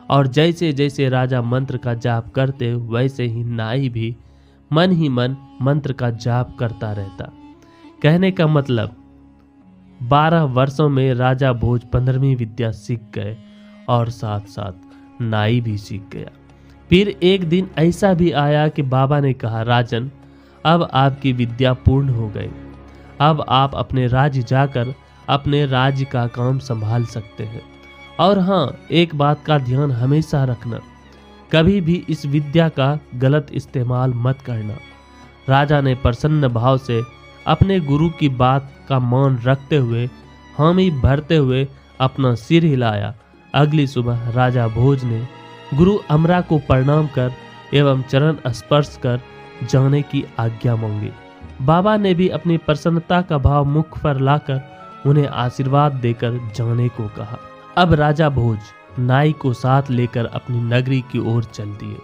A: और जैसे जैसे राजा मंत्र का जाप करते वैसे ही नाई भी मन ही मन मंत्र का जाप करता रहता। कहने का मतलब 12 वर्षों में राजा भोज 15वीं विद्या सीख गए और साथ साथ नाई भी सीख गया। फिर एक दिन ऐसा भी आया कि बाबा ने कहा, राजन, अब आपकी विद्या पूर्ण हो गई। अब आप अपने राज्य जाकर अपने राज्य का काम संभाल सकते हैं। और हाँ, एक बात का ध्यान हमेशा रखना, कभी भी इस विद्या का गलत इस्तेमाल मत करना। राजा ने प्रसन्न भाव से अपने गुरु की बात का मान रखते हुए हामी भरते हुए अपना सिर हिलाया। अगली सुबह राजा भोज ने गुरु अमरा को प्रणाम कर एवं चरण स्पर्श कर जाने की आज्ञा मांगी। बाबा ने भी अपनी प्रसन्नता का भाव मुख पर लाकर उन्हें आशीर्वाद देकर जाने को कहा। अब राजा भोज नाई को साथ लेकर अपनी नगरी की ओर चल दिए।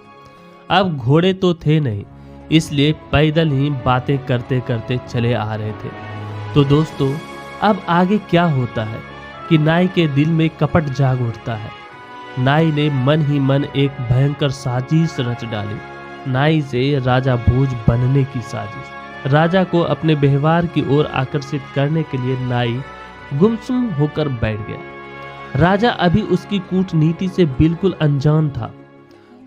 A: अब घोड़े तो थे नहीं, इसलिए पैदल ही बातें करते करते चले आ रहे थे। तो दोस्तों, अब आगे क्या होता है कि नाई के दिल में कपट जाग उठता है। नाई ने मन ही मन एक भयंकर साजिश रच डाली। नाई से राजा भोज बनने की साजिश। राजा को अपने व्यवहार की ओर आकर्षित करने के लिए नाई गुमसुम होकर बैठ गया। राजा अभी उसकी कूटनीति से बिल्कुल अनजान था,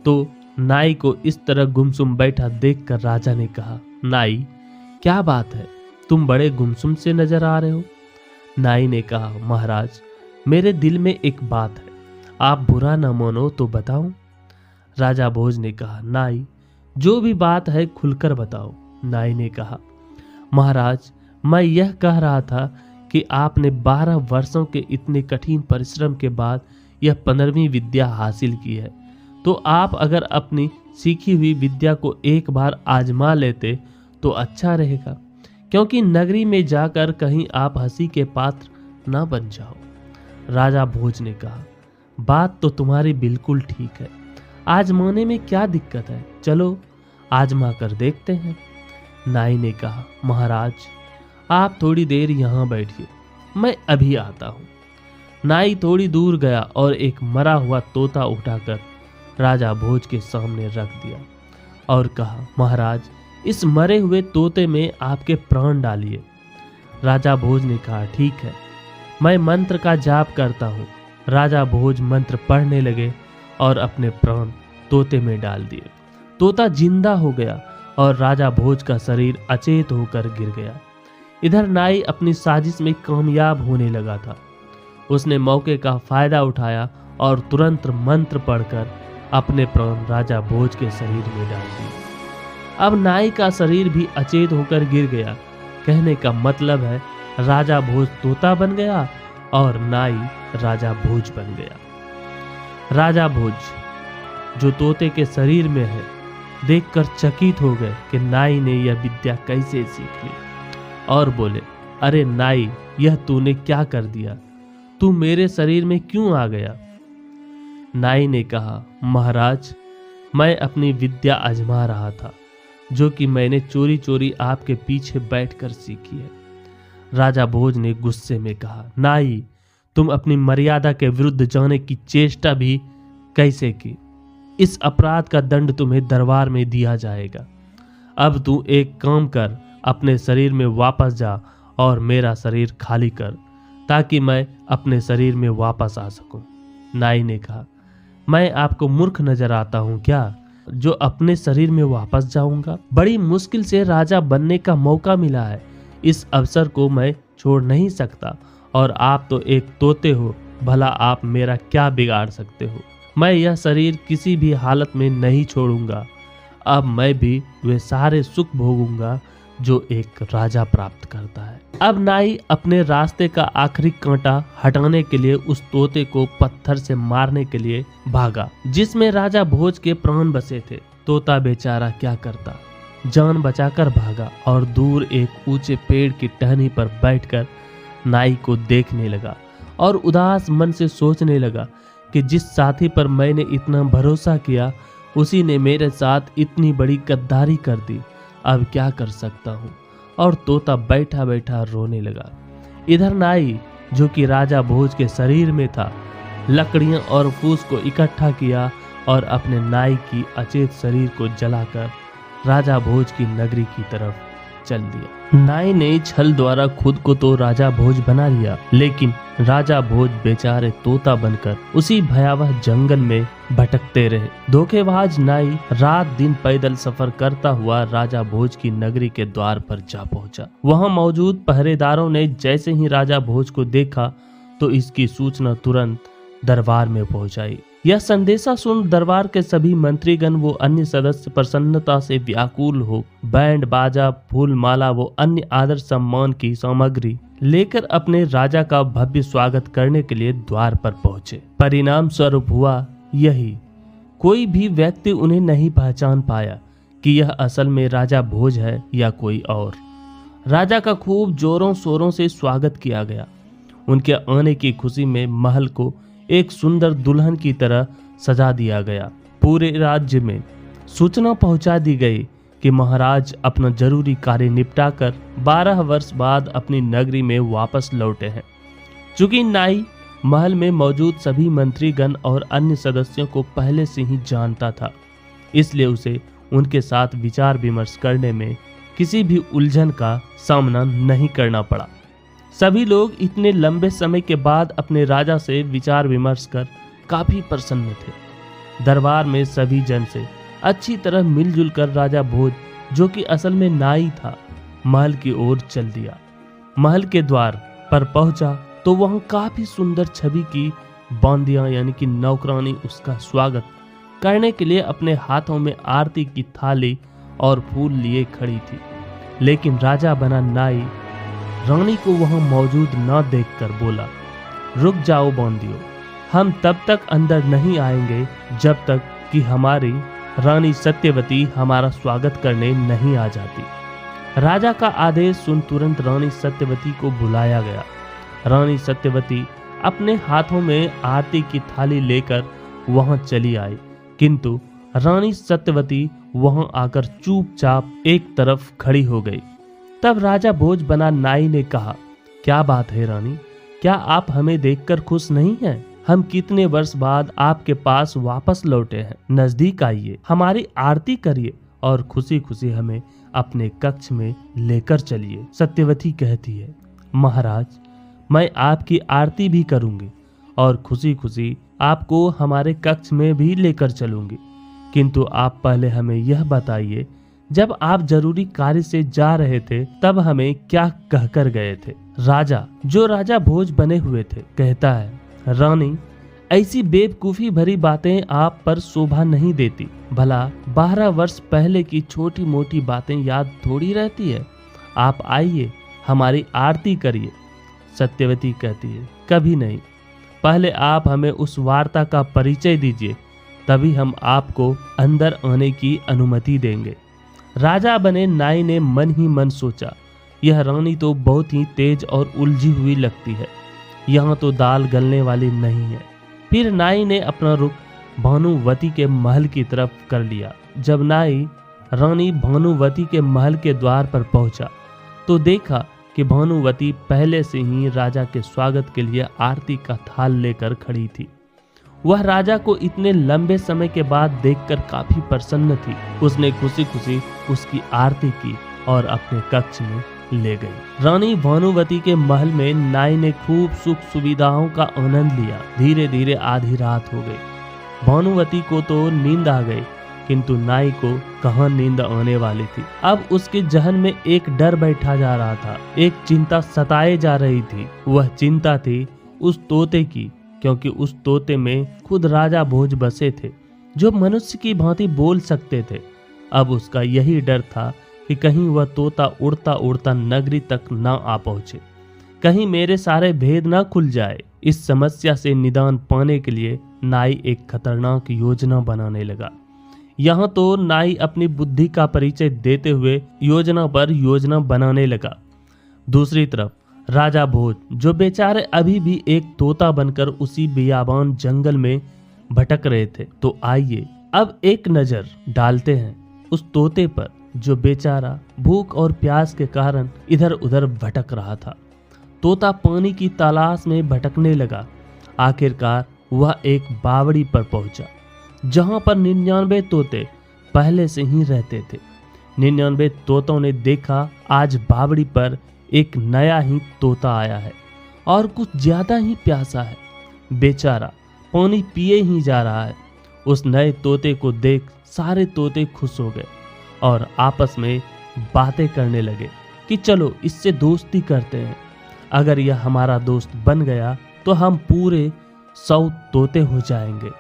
A: तो नाई को इस तरह गुमसुम बैठा देखकर राजा ने कहा, नाई, क्या बात है, तुम बड़े गुमसुम से नजर आ रहे हो। नाई ने कहा, महाराज, मेरे दिल में एक बात है, आप बुरा न मानो तो बताओ। राजा भोज ने कहा, नाई, जो भी बात है खुलकर बताओ। नाई ने कहा, महाराज, मैं यह कह रहा था कि आपने 12 वर्षों के इतने कठिन परिश्रम के बाद यह 15वीं विद्या हासिल की है, तो आप अगर अपनी सीखी हुई विद्या को एक बार आजमा लेते तो अच्छा रहेगा, क्योंकि नगरी में जाकर कहीं आप हंसी के पात्र ना बन जाओ। राजा भोज ने कहा, बात तो तुम्हारी बिल्कुल ठीक है, आजमाने में क्या दिक्कत है, चलो आजमा कर देखते हैं। नाई ने कहा, महाराज, आप थोड़ी देर यहाँ बैठिए, मैं अभी आता हूँ। नाई थोड़ी दूर गया और एक मरा हुआ तोता उठाकर राजा भोज के सामने रख दिया और कहा, महाराज, इस मरे हुए तोते में आपके प्राण डालिए। राजा भोज ने कहा, ठीक है, मैं मंत्र का जाप करता हूँ। राजा भोज मंत्र पढ़ने लगे और अपने प्राण तोते में डाल दिए। तोता जिंदा हो गया और राजा भोज का शरीर अचेत होकर गिर गया। इधर नाई अपनी साजिश में कामयाब होने लगा था। उसने मौके का फायदा उठाया और तुरंत मंत्र पढ़कर अपने प्राण राजा भोज के शरीर में डाल दिए। अब नाई का शरीर भी अचेत होकर गिर गया। कहने का मतलब है, राजा भोज तोता बन गया और नाई राजा भोज बन गया। राजा भोज, जो तोते के शरीर में है, देखकर चकित हो गए कि नाई ने यह विद्या कैसे सीख ली और बोले, अरे नाई, यह तूने क्या कर दिया? तू मेरे शरीर में क्यों आ गया? नाई ने कहा, महाराज, मैं अपनी विद्या आजमा रहा था, जो कि मैंने चोरी चोरी आपके पीछे बैठकर सीखी है। राजा भोज ने गुस्से में कहा, नाई, तुम अपनी मर्यादा के विरुद्ध जाने की चेष्टा भी कैसे की? इस अपराध का दंड तुम्हें दरबार में दिया जाएगा। अब तू एक काम कर, अपने शरीर में वापस जा और मेरा शरीर खाली कर, ताकि मैं अपने शरीर में वापस आ सकूं। नाई ने कहा, मैं आपको मूर्ख नजर आता हूं क्या, जो अपने शरीर में वापस जाऊंगा? बड़ी मुश्किल से राजा बनने का मौका मिला है, इस अवसर को मैं छोड़ नहीं सकता। और आप तो एक तोते हो, भला आप मेरा क्या बिगाड़ सकते हो? मैं यह शरीर किसी भी हालत में नहीं छोड़ूंगा। अब मैं भी वे सारे सुख भोगूंगा जो एक राजा प्राप्त करता है। अब नाई अपने रास्ते का आखिरी कांटा हटाने के लिए उस तोते को पत्थर से मारने के लिए भागा, जिसमें राजा भोज के प्राण बसे थे। तोता बेचारा क्या करता, जान बचाकर भागा और दूर एक ऊंचे पेड़ की टहनी पर बैठकर नाई को देखने लगा और उदास मन से सोचने लगा कि जिस साथी पर मैंने इतना भरोसा किया, उसी ने मेरे साथ इतनी बड़ी गद्दारी कर दी। अब क्या कर सकता हूँ? और तोता बैठा बैठा रोने लगा। इधर नाई, जो कि राजा भोज के शरीर में था, लकड़ियां और फूस को इकट्ठा किया और अपने नाई की अचेत शरीर को जलाकर राजा भोज की नगरी की तरफ चल दिया। नाई ने छल द्वारा खुद को तो राजा भोज बना लिया, लेकिन राजा भोज बेचारे तोता बनकर उसी भयावह जंगल में भटकते रहे। धोखेबाज नाई रात दिन पैदल सफर करता हुआ राजा भोज की नगरी के द्वार पर जा पहुंचा। वहां मौजूद पहरेदारों ने जैसे ही राजा भोज को देखा तो इसकी सूचना तुरंत दरबार में पहुंचाई। यह संदेशा सुन दरबार के सभी मंत्रीगण वो अन्य सदस्य प्रसन्नता से व्याकुल हो बैंड बाजा, फूल माला वो अन्य आदर सम्मान की सामग्री लेकर अपने राजा का भव्य स्वागत करने के लिए द्वार पर पहुंचे। परिणाम स्वरूप हुआ यही, कोई भी व्यक्ति उन्हें नहीं पहचान पाया कि यह असल में राजा भोज है या कोई और। राजा का खूब जोरों शोरों से स्वागत किया गया। उनके आने की खुशी में महल को एक सुंदर दुल्हन की तरह सजा दिया गया। पूरे राज्य में सूचना पहुंचा दी गई कि महाराज अपना जरूरी कार्य निपटाकर 12 वर्ष बाद अपनी नगरी में वापस लौटे हैं। चूंकि नाई महल में मौजूद सभी मंत्रीगण और अन्य सदस्यों को पहले से ही जानता था, इसलिए उसे उनके साथ विचार विमर्श करने में किसी भी उलझन का सामना नहीं करना पड़ा। सभी लोग इतने लंबे समय के बाद अपने राजा से विचार विमर्श कर काफी प्रसन्न थे। दरबार में सभी जन से अच्छी तरह मिलजुल कर राजा भोज, जो कि असल में नाई था, महल की ओर चल दिया। महल के द्वार पर पहुंचा तो वहां काफी सुंदर छवि की बांदियां यानी कि नौकरानी उसका स्वागत करने के लिए अपने हाथों में आरती की थाली और फूल लिए खड़ी थी। लेकिन राजा बना नाई रानी को वहां मौजूद न देखकर बोला, रुक जाओ बांदियों, हम तब तक अंदर नहीं आएंगे जब तक कि हमारी रानी सत्यवती हमारा स्वागत करने नहीं आ जाती। राजा का आदेश सुन तुरंत रानी सत्यवती को बुलाया गया। रानी सत्यवती अपने हाथों में आरती की थाली लेकर वहां चली आई, किंतु रानी सत्यवती वहां आकर चुपचाप एक तरफ खड़ी हो गई। तब राजा भोज बना नाई ने कहा, क्या बात है रानी, क्या आप हमें देखकर खुश नहीं हैं? हम कितने वर्ष बाद आपके पास वापस लौटे हैं। नजदीक आइए, हमारी आरती करिए और खुशी खुशी हमें अपने कक्ष में लेकर चलिए। सत्यवती कहती है, महाराज, मैं आपकी आरती भी करूंगी और खुशी खुशी आपको हमारे कक्ष में भी लेकर चलूंगी, किंतु आप पहले हमें यह बताइए, जब आप जरूरी कार्य से जा रहे थे तब हमें क्या कहकर गए थे। राजा, जो राजा भोज बने हुए थे, कहता है, रानी, ऐसी बेवकूफी भरी बातें आप पर शोभा नहीं देती। भला 12 वर्ष पहले की छोटी मोटी बातें याद थोड़ी रहती है। आप आइए, हमारी आरती करिए। सत्यवती कहती है, कभी नहीं, पहले आप हमें उस वार्ता का परिचय दीजिए, तभी हम आपको अंदर आने की अनुमति देंगे। राजा बने नाई ने मन ही मन सोचा, यह रानी तो बहुत ही तेज और उलझी हुई लगती है, यहाँ तो दाल गलने वाली नहीं है। फिर नाई ने अपना रुख भानुवती के महल की तरफ कर लिया। जब नाई रानी भानुवती के महल के द्वार पर पहुंचा तो देखा कि भानुवती पहले से ही राजा के स्वागत के लिए आरती का थाल लेकर खड़ी थी। वह राजा को इतने लंबे समय के बाद देखकर काफी प्रसन्न थी। उसने खुशी खुशी उसकी आरती की और अपने कक्ष में ले गई। रानी भानुवती के महल में नाई ने खूब सुख सुविधाओं का आनंद लिया। धीरे धीरे आधी रात हो गई। भानुवती को तो नींद आ गई, किंतु नाई को कहाँ नींद आने वाली थी। अब उसके जहन में एक डर बैठा जा रहा था, एक चिंता सताए जा रही थी। वह चिंता थी उस तोते की, क्योंकि उस तोते में खुद राजा भोज बसे थे, जो मनुष्य की भांति बोल सकते थे। अब उसका यही डर था कि कहीं वह तोता उड़ता उड़ता नगरी तक न आ पहुंचे, कहीं मेरे सारे भेद न खुल जाए। इस समस्या से निदान पाने के लिए नाई एक खतरनाक योजना बनाने लगा। यहाँ तो नाई अपनी बुद्धि का परिचय देते हुए योजना पर योजना बनाने लगा। दूसरी तरफ राजा भोज, जो बेचारे अभी भी एक तोता बनकर उसी बियाबान जंगल में भटक रहे थे। तो आइए अब एक नजर डालते हैं उस तोते पर, जो बेचारा भूख और प्यास के कारण इधर उधर भटक रहा था। तोता पानी की तलाश में भटकने लगा। आखिरकार वह एक बावड़ी पर पहुंचा, जहां पर 99 तोते पहले से ही रहते थे। 99 तोतों ने देखा आज बावड़ी पर एक नया ही तोता आया है और कुछ ज्यादा ही प्यासा है। बेचारा पानी पिए ही जा रहा है। उस नए तोते को देख सारे तोते खुश हो गए और आपस में बातें करने लगे कि चलो इससे दोस्ती करते हैं। अगर यह हमारा दोस्त बन गया तो हम पूरे 100 तोते हो जाएंगे।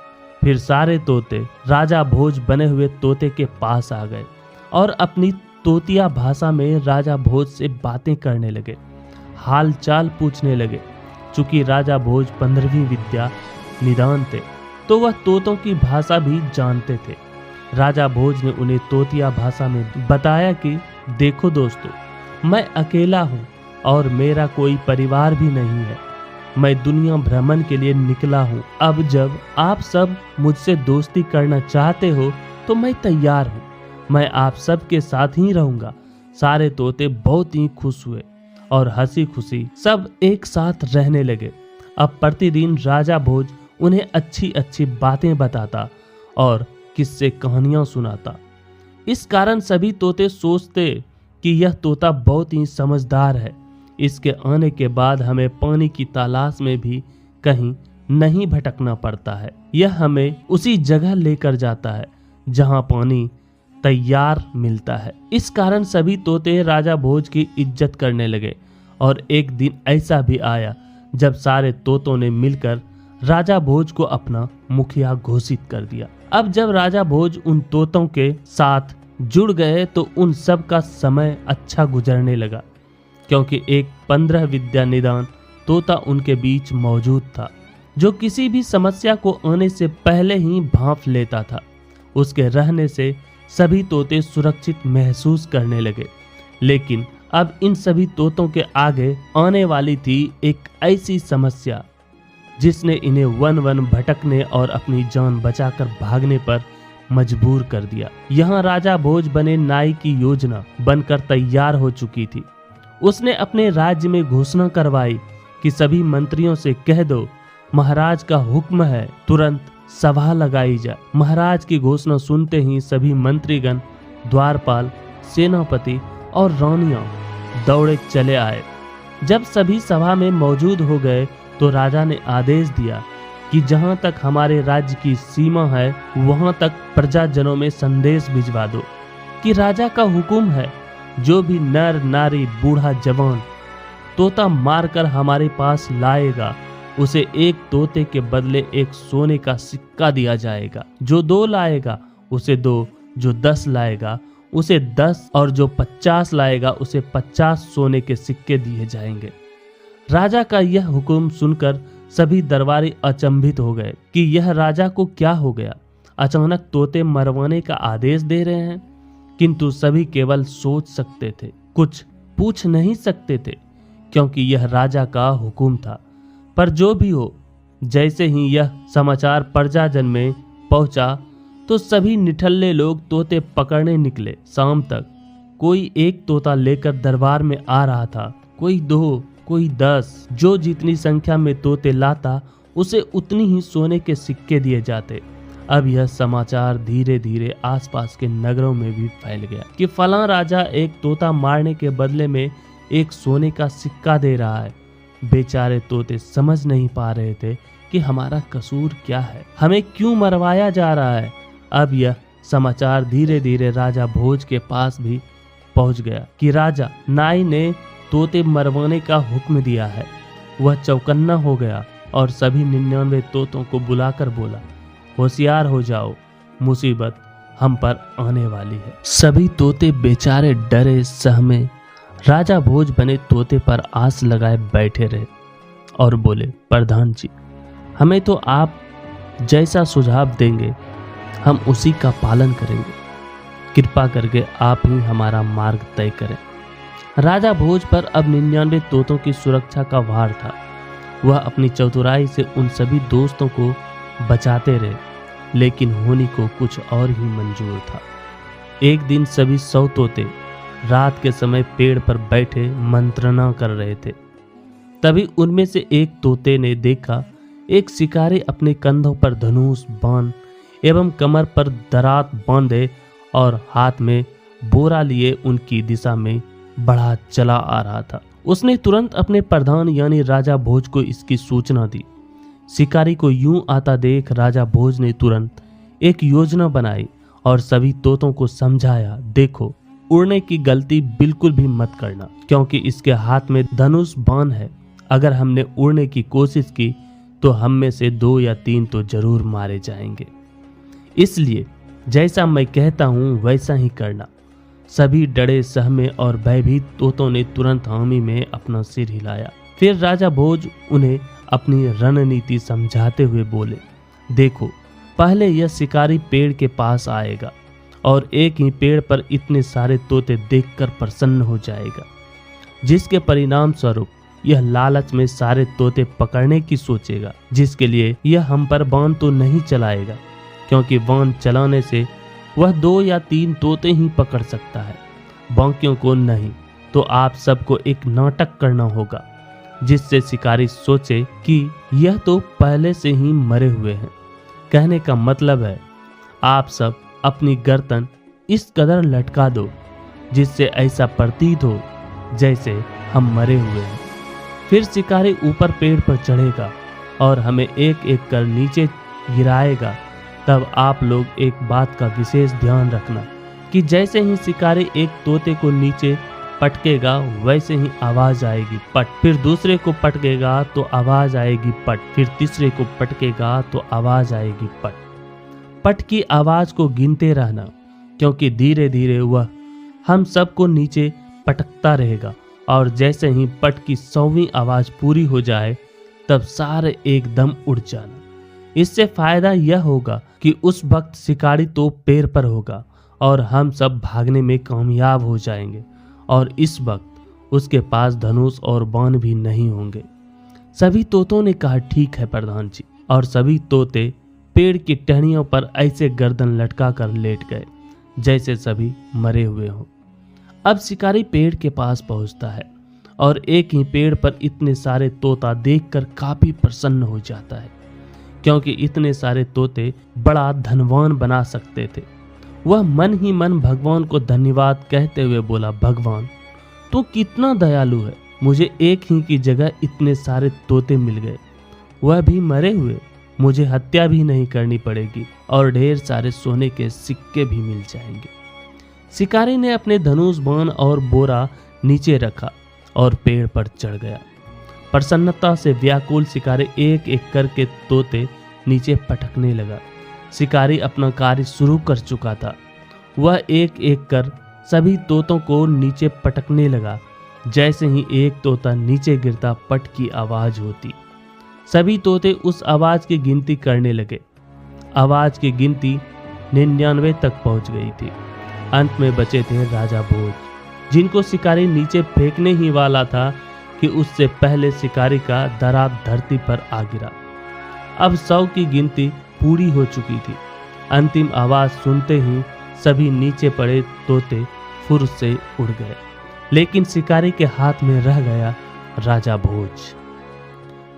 A: फिर सारे तोते राजा भोज बने हुए तोते के पास आ गए और अपनी तोतिया भाषा में राजा भोज से बातें करने लगे, हाल चाल पूछने लगे। चूंकि राजा भोज 15वीं विद्या निदान थे, तो वह तोतों की भाषा भी जानते थे। राजा भोज ने उन्हें तोतिया भाषा में बताया कि देखो दोस्तों, मैं अकेला हूँ और मेरा कोई परिवार भी नहीं है। मैं दुनिया भ्रमण के लिए निकला हूँ। अब जब आप सब मुझसे दोस्ती करना चाहते हो तो मैं तैयार हूँ। मैं आप सब के साथ ही रहूंगा। सारे तोते बहुत ही खुश हुए और हंसी खुशी सब एक साथ रहने लगे। अब प्रतिदिन राजा भोज उन्हें अच्छी अच्छी बातें बताता और किस्से कहानियां सुनाता। इस कारण सभी तोते सोचते कि यह तोता बहुत ही समझदार है। इसके आने के बाद हमें पानी की तलाश में भी कहीं नहीं भटकना पड़ता है। यह हमें उसी जगह लेकर जाता है जहां पानी तैयार मिलता है। इस कारण सभी तोते राजा भोज की इज्जत करने लगे और एक दिन ऐसा भी आया जब सारे तोतों ने मिलकर राजा भोज को अपना मुखिया घोषित कर दिया। अब जब राजा भोज उन तोतों के साथ जुड़ गए तो उन सब का समय अच्छा गुजरने लगा, क्योंकि एक 15 विद्या निदान तोता उनके बीच मौजूद था, जो किसी भी समस्या को आने से पहले ही भांप लेता था। उसके रहने से सभी तोते सुरक्षित महसूस करने लगे। लेकिन अब इन सभी तोतों के आगे आने वाली थी एक ऐसी समस्या जिसने इन्हें वन वन भटकने और अपनी जान बचाकर भागने पर मजबूर कर दिया। यहाँ राजा भोज बने नाई की योजना बनकर तैयार हो चुकी थी। उसने अपने राज्य में घोषणा करवाई कि सभी मंत्रियों से कह दो, महाराज का हुक्म है, तुरंत सभा लगाई जाए। महाराज की घोषणा सुनते ही सभी मंत्रीगण, द्वारपाल, सेनापति और रानियां दौड़े चले आए। जब सभी सभा में मौजूद हो गए तो राजा ने आदेश दिया कि जहां तक हमारे राज्य की सीमा है वहां तक प्रजाजनों में संदेश भिजवा दो कि राजा का हुक्म है, जो भी नर नारी बूढ़ा जवान तोता मारकर हमारे पास लाएगा उसे एक तोते के बदले एक सोने का सिक्का दिया जाएगा। जो 2 लाएगा उसे 2, जो 10 लाएगा उसे 10 और जो 50 लाएगा उसे 50 सोने के सिक्के दिए जाएंगे। राजा का यह हुक्म सुनकर सभी दरबारी अचंभित हो गए कि यह राजा को क्या हो गया, अचानक तोते मरवाने का आदेश दे रहे हैं। किंतु सभी केवल सोच सकते थे, कुछ पूछ नहीं सकते थे, क्योंकि यह राजा का हुक्म था। पर जो भी हो, जैसे ही यह समाचार प्रजाजन में पहुंचा तो सभी निठल्ले लोग तोते पकड़ने निकले। शाम तक कोई 1 तोता लेकर दरबार में आ रहा था, कोई 2, कोई 10। जो जितनी संख्या में तोते लाता उसे उतनी ही सोने के सिक्के दिए जाते। अब यह समाचार धीरे धीरे आसपास के नगरों में भी फैल गया कि फलां राजा एक तोता मारने के बदले में एक सोने का सिक्का दे रहा है। बेचारे तोते समझ नहीं पा रहे थे कि हमारा कसूर क्या है, हमें क्यों मरवाया जा रहा है। अब यह समाचार धीरे धीरे राजा भोज के पास भी पहुंच गया कि राजा नाई ने तोते मरवाने का हुक्म दिया है। वह चौकन्ना हो गया और सभी 99 तोतों को बुलाकर बोला, होशियार हो जाओ, मुसीबत हम पर आने वाली है। सभी तोते बेचारे डरे सहमे राजा भोज बने तोते पर आस लगाए बैठे रहे और बोले, प्रधान जी, हमें तो आप जैसा सुझाव देंगे हम उसी का पालन करेंगे। कृपा करके आप ही हमारा मार्ग तय करें। राजा भोज पर अब 99 तोतों की सुरक्षा का भार था। वह अपनी चतुराई से उन सभी दोस्तों को बचाते रहे, लेकिन होनी को कुछ और ही मंजूर था। एक दिन सभी 100 तोते रात के समय पेड़ पर बैठे मंत्रणा कर रहे थे। तभी उनमें से एक तोते ने देखा एक शिकारी अपने कंधों पर धनुष, बाण एवं कमर पर दरात बांधे और हाथ में बोरा लिए उनकी दिशा में बढ़ा चला आ रहा था। उसने तुरंत अपने प्रधान यानी राजा भोज को इसकी सूचना दी। शिकारी को यूं आता देख राजा भोज ने तुरंत एक योजना बनाई और सभी तोतों को समझाया, देखो, उड़ने की गलती बिल्कुल भी मत करना, क्योंकि इसके हाथ में धनुष बाण है। अगर हमने उड़ने की कोशिश की तो हम में से 2 या 3 तो जरूर मारे जाएंगे। इसलिए जैसा मैं कहता हूं वैसा ही करना। सभी डरे सहमे और भयभीत तोतों ने तुरंत हामी में अपना सिर हिलाया। फिर राजा भोज उन्हें अपनी रणनीति समझाते हुए बोले, देखो, पहले यह शिकारी पेड़ के पास आएगा और एक ही पेड़ पर इतने सारे तोते देखकर प्रसन्न हो जाएगा, जिसके परिणाम स्वरूप यह लालच में सारे तोते पकड़ने की सोचेगा, जिसके लिए यह हम पर बाण तो नहीं चलाएगा, क्योंकि बाण चलाने से वह 2 या 3 तोते ही पकड़ सकता है, बाकियों को नहीं। तो आप सबको एक नाटक करना होगा जिससे शिकारी सोचे कि यह तो पहले से ही मरे हुए हैं। कहने का मतलब है आप सब अपनी गर्दन इस कदर लटका दो जिससे ऐसा प्रतीत हो जैसे हम मरे हुए हैं। फिर शिकारी ऊपर पेड़ पर चढ़ेगा और हमें एक एक कर नीचे गिराएगा। तब आप लोग एक बात का विशेष ध्यान रखना कि जैसे ही शिकारी एक तोते को नीचे पटकेगा वैसे ही आवाज आएगी पट, फिर दूसरे को पटकेगा तो आवाज आएगी पट, फिर तीसरे को पटकेगा तो आवाज आएगी पट। पट की आवाज को गिनते रहना, क्योंकि धीरे धीरे वह हम सबको नीचे पटकता रहेगा और जैसे ही पट की 100वीं आवाज पूरी हो जाए तब सारे एकदम उड़ जाना। इससे फायदा यह होगा कि उस वक्त शिकारी तो पेड़ पर होगा और हम सब भागने में कामयाब हो जाएंगे और इस वक्त उसके पास धनुष और बाण भी नहीं होंगे। सभी तोतों ने कहा, ठीक है प्रधान जी, और सभी तोते पेड़ की टहनियों पर ऐसे गर्दन लटका कर लेट गए जैसे सभी मरे हुए हों। अब शिकारी पेड़ के पास पहुंचता है और एक ही पेड़ पर इतने सारे तोता देखकर काफी प्रसन्न हो जाता है, क्योंकि इतने सारे तोते बड़ा धनवान बना सकते थे। वह मन ही मन भगवान को धन्यवाद कहते हुए बोला, भगवान तू कितना दयालु है, मुझे एक ही की जगह इतने सारे तोते मिल गए, वह भी मरे हुए। मुझे हत्या भी नहीं करनी पड़ेगी और ढेर सारे सोने के सिक्के भी मिल जाएंगे। शिकारी ने अपने धनुष बाण और बोरा नीचे रखा और पेड़ पर चढ़ गया। प्रसन्नता से व्याकुल शिकारी एक एक करके तोते नीचे पटकने लगा। शिकारी अपना कार्य शुरू कर चुका था। वह एक एक कर सभी तोतों को नीचे पटकने लगा। जैसे ही एक तोता नीचे गिरता, पट की आवाज होती। सभी तोते उस आवाज की गिनती करने लगे। आवाज की गिनती 99 तक पहुंच गई थी। अंत में बचे थे राजा भोज, जिनको शिकारी नीचे फेंकने ही वाला था कि उससे पहले शिकारी का दरा धरती पर आ गिरा। अब 100 की गिनती पूरी हो चुकी थी। अंतिम आवाज सुनते ही सभी नीचे पड़े तोते फुर से उड़ गए, लेकिन शिकारी के हाथ में रह गया राजा भोज।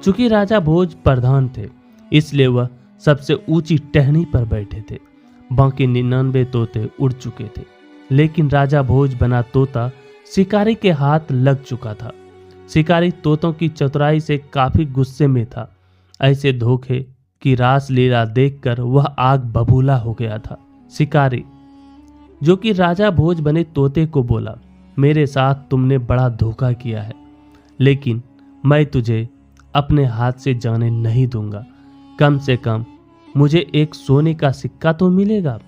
A: चूंकि राजा भोज प्रधान थे, इसलिए वह सबसे ऊंची टहनी पर बैठे थे। बाकी 99 तोते उड़ चुके थे, लेकिन राजा भोज बना तोता शिकारी के हाथ लग चुका था। शिकारी तोतों की चतुराई से काफी गुस्से में था। ऐसे धोखे की रास लीला देखकर वह आग बबूला हो गया था। शिकारी, जो कि राजा भोज बने तोते को बोला, मेरे साथ तुमने बड़ा धोखा किया है, लेकिन मैं तुझे अपने हाथ से जाने नहीं दूंगा। कम से कम मुझे एक सोने का सिक्का तो मिलेगा।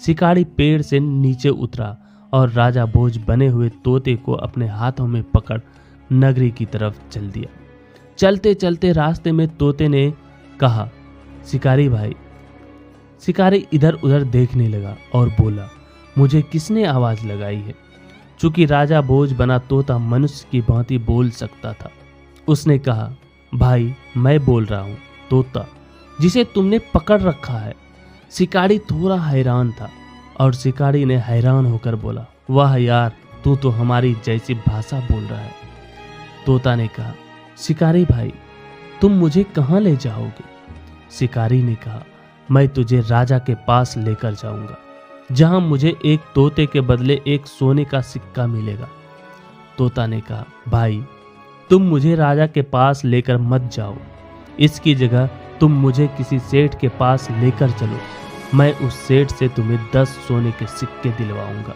A: शिकारी पेड़ से नीचे उतरा और राजा भोज बने हुए तोते को अपने हाथों में पकड़ नगरी की तरफ चल दिया। चलते चलते रास्ते में तोते ने कहा, शिकारी भाई। शिकारी इधर उधर देखने लगा और बोला, मुझे किसने आवाज लगाई है? चूंकि राजा भोज बना तोता मनुष्य की भांति बोल सकता था, उसने कहा, भाई मैं बोल रहा हूँ, तोता जिसे तुमने पकड़ रखा है। शिकारी थोड़ा हैरान था और शिकारी ने हैरान होकर बोला, वाह यार, तू तो हमारी जैसी भाषा बोल रहा है। तोता ने कहा, शिकारी भाई तुम मुझे कहाँ ले जाओगे? शिकारी ने कहा, मैं तुझे राजा के पास लेकर जाऊंगा, जहां मुझे एक तोते के बदले एक सोने का सिक्का मिलेगा। तोता ने कहा, भाई तुम मुझे राजा के पास लेकर मत जाओ, इसकी जगह तुम मुझे किसी सेठ के पास लेकर चलो। मैं उस सेठ से तुम्हें 10 सोने के सिक्के दिलवाऊंगा।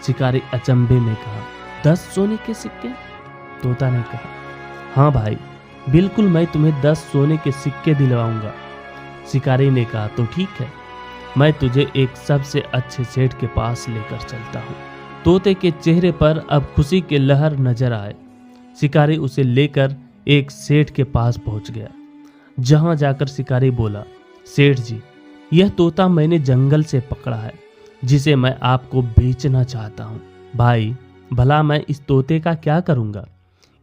A: शिकारी अचंभे में कहा, 10 सोने के सिक्के? तोता ने कहा, हाँ भाई, बिल्कुल मैं तुम्हें 10 सोने के सिक्के दिलवाऊंगा। शिकारी ने कहा, तो ठीक है, मैं तुझे एक सबसे अच्छे सेठ के पास लेकर चलता हूँ। तोते के चेहरे पर अब खुशी के लहर नजर आए। शिकारी उसे लेकर एक सेठ के पास पहुंच गया, जहां जाकर शिकारी बोला, सेठ जी, यह तोता मैंने जंगल से पकड़ा है, जिसे मैं आपको बेचना चाहता हूं। भाई, भला मैं इस तोते का क्या करूंगा?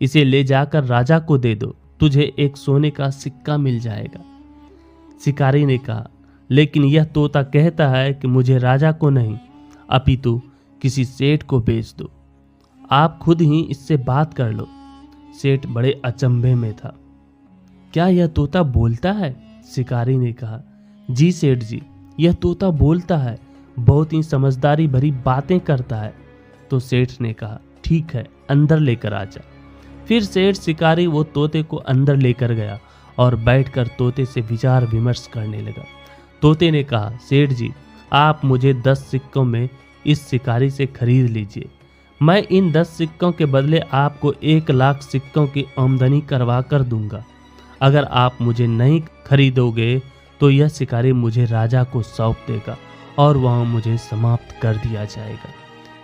A: इसे ले जाकर राजा को दे दो, तुझे एक सोने का सिक्का मिल जाएगा। शिकारी ने कहा, लेकिन यह तोता कहता है कि मुझे राजा को नहीं, अपितु किसी सेठ को बेच दो। आप खुद ही इससे बात कर लो। सेठ बड़े अचंभे में था। क्या यह तोता बोलता है? शिकारी ने कहा, जी सेठ जी, यह तोता बोलता है, बहुत ही समझदारी भरी बातें करता है। तो सेठ ने कहा, ठीक है, अंदर लेकर आ जा। फिर सेठ शिकारी वो तोते को अंदर लेकर गया और बैठकर तोते से विचार विमर्श करने लगा। तोते ने कहा, सेठ जी, आप मुझे 10 सिक्कों में इस शिकारी से खरीद लीजिए। मैं इन 10 सिक्कों के बदले आपको 1 लाख सिक्कों की आमदनी करवा कर दूंगा। अगर आप मुझे नहीं खरीदोगे तो यह शिकारी मुझे राजा को सौंप देगा और वहां मुझे समाप्त कर दिया जाएगा।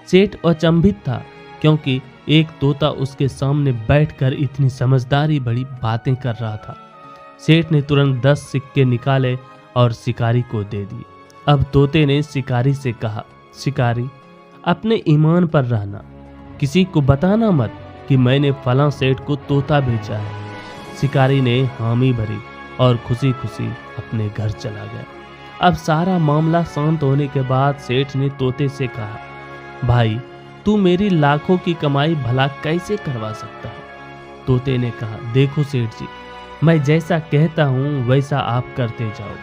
A: सेठ अचंभित था, क्योंकि एक तोता उसके सामने बैठकर इतनी समझदारी भरी बातें कर रहा था। सेठ ने तुरंत 10 सिक्के निकाले और शिकारी को दे दिए। अब तोते ने शिकारी से कहा, शिकारी, अपने ईमान पर रहना, किसी को बताना मत कि मैंने फलां सेठ को तोता बेचा है। शिकारी ने हामी भरी और खुशी खुशी अपने घर चला गया। अब सारा मामला शांत होने के बाद सेठ ने तोते से कहा, भाई, तू मेरी लाखों की कमाई भला कैसे करवा सकता है? तोते ने कहा, देखो सेठ जी, मैं जैसा कहता हूँ वैसा आप करते जाओ,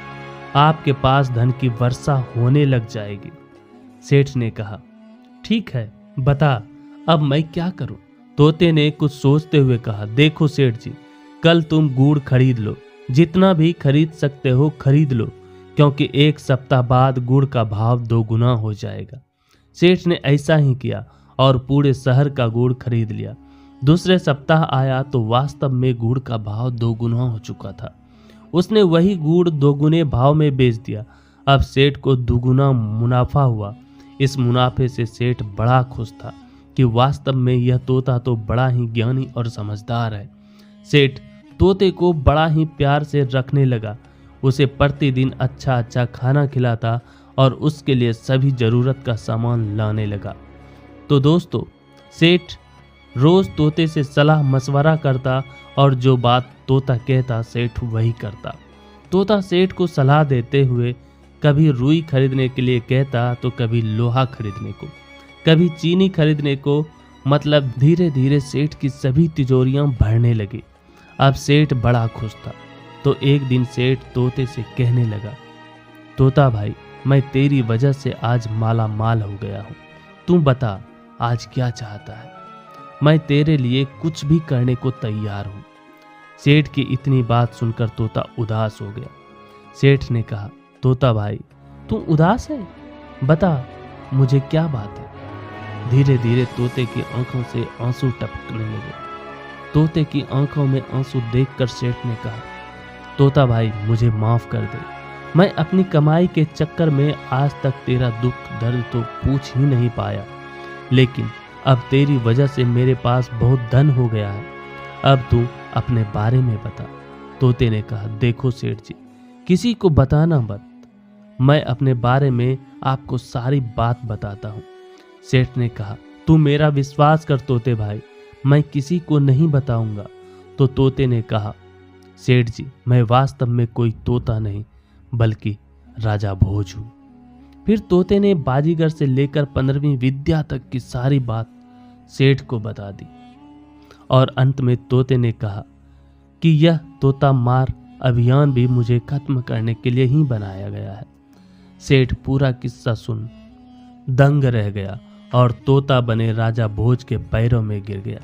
A: आपके पास धन की वर्षा होने लग जाएगी। सेठ ने कहा, ठीक है, बता अब मैं क्या करूं? तोते ने कुछ सोचते हुए कहा, देखो सेठ जी, कल तुम गुड़ खरीद लो, जितना भी खरीद सकते हो खरीद लो, क्योंकि एक सप्ताह बाद गुड़ का भाव 2 गुना हो जाएगा। सेठ ने ऐसा ही किया और पूरे शहर का गुड़ खरीद लिया। दूसरे सप्ताह आया तो वास्तव में गुड़ का भाव 2 गुना हो चुका था। उसने वही गुड़ 2 गुने भाव में बेच दिया। अब सेठ को 2 गुना मुनाफा हुआ। इस मुनाफे से सेठ बड़ा खुश था कि वास्तव में यह तोता तो बड़ा ही ज्ञानी और समझदार है। सेठ तोते को बड़ा ही प्यार से रखने लगा, उसे प्रतिदिन अच्छा अच्छा खाना खिलाता और उसके लिए सभी जरूरत का सामान लाने लगा। तो दोस्तों, सेठ रोज तोते से सलाह मशवरा करता और जो बात तोता कहता सेठ वही करता। तोता सेठ को सलाह देते हुए कभी रुई खरीदने के लिए कहता तो कभी लोहा खरीदने को, कभी चीनी खरीदने को। मतलब धीरे धीरे सेठ की सभी तिजोरियां भरने लगी। अब सेठ बड़ा खुश था। तो एक दिन सेठ तोते से कहने लगा, तोता भाई, मैं तेरी वजह से आज माला माल हो गया हूँ। तू बता आज क्या चाहता है? मैं तेरे लिए कुछ भी करने को तैयार हूँ। सेठ की इतनी बात सुनकर तोता उदास हो गया। सेठ ने कहा, तोता भाई, तू उदास है? बता मुझे क्या बात है? धीरे धीरे तोते की आंखों से आंसू टपकने लगे। तोते की आंखों में आंसू देखकर सेठ ने कहा, तोता भाई, मुझे माफ कर दे। मैं अपनी कमाई के चक्कर में आज तक तेरा दुख दर्द तो पूछ ही नहीं पाया, लेकिन अब तेरी वजह से मेरे पास बहुत धन हो गया है। अब तू अपने बारे में बता। तोते ने कहा, देखो सेठ जी, किसी को बताना मत, मैं अपने बारे में आपको सारी बात बताता हूँ। सेठ ने कहा, तू मेरा विश्वास कर तोते भाई, मैं किसी को नहीं बताऊंगा। तो तोते ने कहा, सेठ जी, मैं वास्तव में कोई तोता नहीं बल्कि राजा भोज हूँ। फिर तोते ने बाजीगर से लेकर 15वीं विद्या तक की सारी बात सेठ को बता दी और अंत में तोते ने कहा कि यह तोता मार अभियान भी मुझे खत्म करने के लिए ही बनाया गया है। सेठ पूरा किस्सा सुन दंग रह गया और तोता बने राजा भोज के पैरों में गिर गया।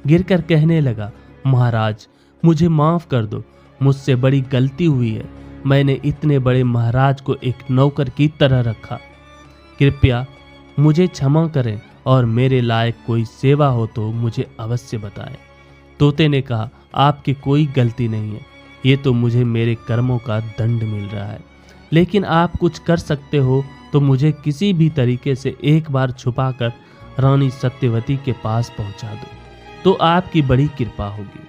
A: गिरकर कहने लगा, महाराज, मुझे माफ कर दो, मुझसे बड़ी गलती हुई है। मैंने इतने बड़े महाराज को एक नौकर की तरह रखा। कृपया मुझे क्षमा करें और मेरे लायक कोई सेवा हो तो मुझे अवश्य बताएं। तोते ने कहा, आपकी कोई गलती नहीं है, ये तो मुझे मेरे कर्मों का दंड मिल रहा है, लेकिन आप कुछ कर सकते हो तो मुझे किसी भी तरीके से एक बार छुपाकर रानी सत्यवती के पास पहुंचा दो, तो आपकी बड़ी कृपा होगी।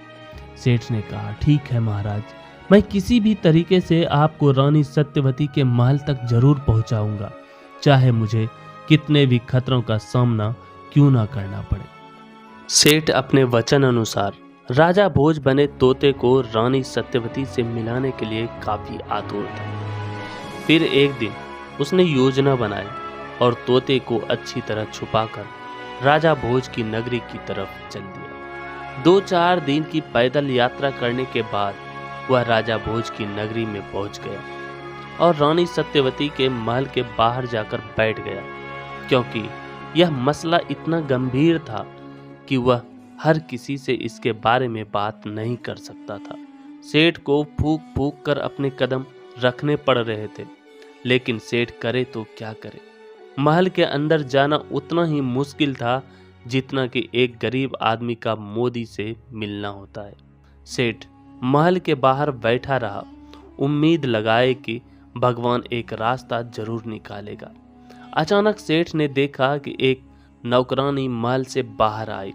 A: सेठ ने कहा, ठीक है महाराज, मैं किसी भी तरीके से आपको रानी सत्यवती के महल तक जरूर पहुंचाऊंगा, चाहे मुझे कितने भी खतरों का सामना क्यों ना करना पड़े। सेठ अपने वचन अनुसार राजा भोज बने तोते को रानी सत्यवती से मिलाने के लिए काफी आतुर था। फिर एक दिन उसने योजना बनाई और तोते को अच्छी तरह छुपाकर राजा भोज की नगरी की तरफ चल दिया। 2-4 दिन की पैदल यात्रा करने के बाद वह राजा भोज की नगरी में पहुंच गया और रानी सत्यवती के महल के बाहर जाकर बैठ गया, क्योंकि यह मसला इतना गंभीर था कि वह हर किसी से इसके बारे में बात नहीं कर सकता था। सेठ को फूंक फूंक कर अपने कदम रखने पड़ रहे थे, लेकिन सेठ करे तो क्या करे। महल के अंदर जाना उतना ही मुश्किल था जितना कि एक गरीब आदमी का मोदी से मिलना होता है। सेठ महल के बाहर बैठा रहा, उम्मीद लगाए कि भगवान एक रास्ता जरूर निकालेगा। अचानक सेठ ने देखा कि एक नौकरानी महल से बाहर आई।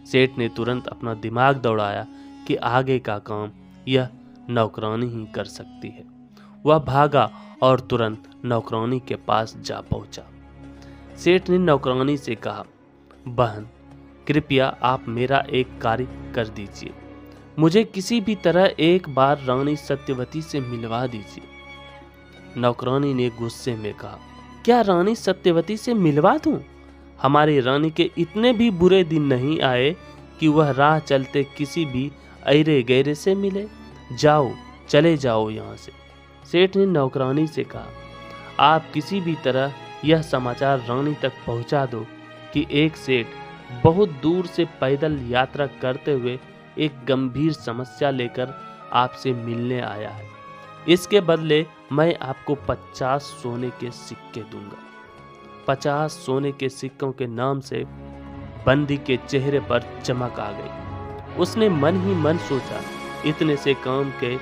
A: सेठ ने तुरंत अपना दिमाग दौड़ाया कि आगे का काम यह नौकरानी ही कर सकती है। वह भागा और तुरंत नौकरानी के पास जा पहुंचा। सेठ ने नौकरानी से कहा, बहन, कृपया आप मेरा एक कार्य कर दीजिए, मुझे किसी भी तरह एक बार रानी सत्यवती से मिलवा दीजिए। नौकरानी ने गुस्से में कहा, क्या रानी सत्यवती से मिलवा दूं? हमारी रानी के इतने भी बुरे दिन नहीं आए कि वह राह चलते किसी भी अरे गैरे से मिले। जाओ, चले जाओ यहाँ से। सेठ ने नौकरानी से कहा, आप किसी भी तरह यह समाचार रानी तक पहुँचा दो कि एक सेठ बहुत दूर से पैदल यात्रा करते हुए एक गंभीर समस्या लेकर आपसे मिलने आया है। इसके बदले मैं आपको 50 सोने के सिक्के दूंगा। 50 सोने के सिक्कों के नाम से बंदी के चेहरे पर चमक आ गई। उसने मन ही मन सोचा, इतने से काम के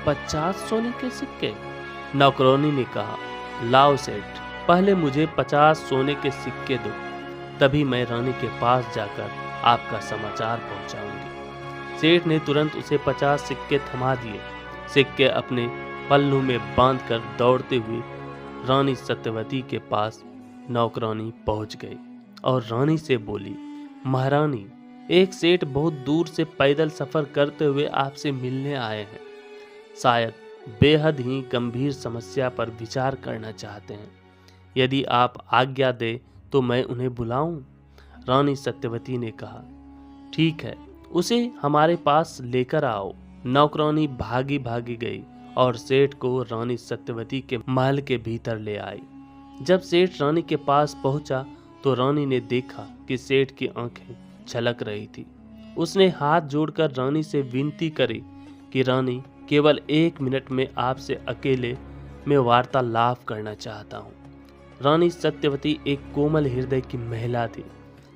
A: 50 सोने के सिक्के। नौकरानी ने कहा, लाओ सेठ, पहले मुझे 50 सोने के सिक्के दो, तभी मैं रानी के पास जाकर आपका समाचार पहुंचाऊंगी। सेठ ने तुरंत उसे 50 सिक्के थमा दिए। सिक्के अपने पल्लू में बांधकर दौड़ते हुए रानी सत्यवती के पास नौकरानी पहुंच गई और रानी से बोली, महारानी, एक सेठ बहुत दूर से पैदल सफर करते हुए आपसे मिलने आए हैं। शायद बेहद ही गंभीर समस्या पर विचार करना चाहते हैं। यदि आप आज्ञा दे तो मैं उन्हें बुलाऊं। रानी सत्यवती ने कहा, ठीक है, उसे हमारे पास लेकर आओ। नौकरानी भागी भागी गई और सेठ को रानी सत्यवती के महल के भीतर ले आई। जब सेठ रानी के पास पहुंचा तो रानी ने देखा कि सेठ की आंखें छलक रही थी। उसने हाथ जोड़कर रानी से विनती करी कि रानी, केवल 1 मिनट में आपसे अकेले में वार्तालाप करना चाहता हूँ। रानी सत्यवती एक कोमल हृदय की महिला थी।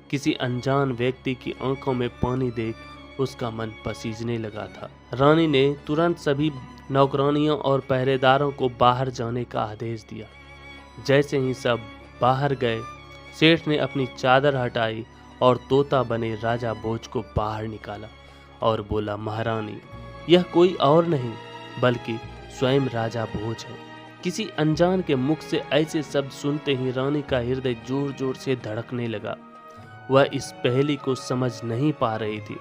A: किसी अनजान व्यक्ति की आंखों में पानी देख उसका मन पसीजने लगा था। रानी ने तुरंत सभी नौकरानियों और पहरेदारों को बाहर जाने का आदेश दिया। जैसे ही सब बाहर गए, सेठ ने अपनी चादर हटाई और तोता बने राजा भोज को बाहर निकाला और बोला, महारानी, यह कोई और नहीं बल्कि स्वयं राजा भोज है। किसी अनजान के मुख से ऐसे शब्द सुनते ही रानी का हृदय जोर जोर से धड़कने लगा। वह इस पहेली को समझ नहीं पा रही थी।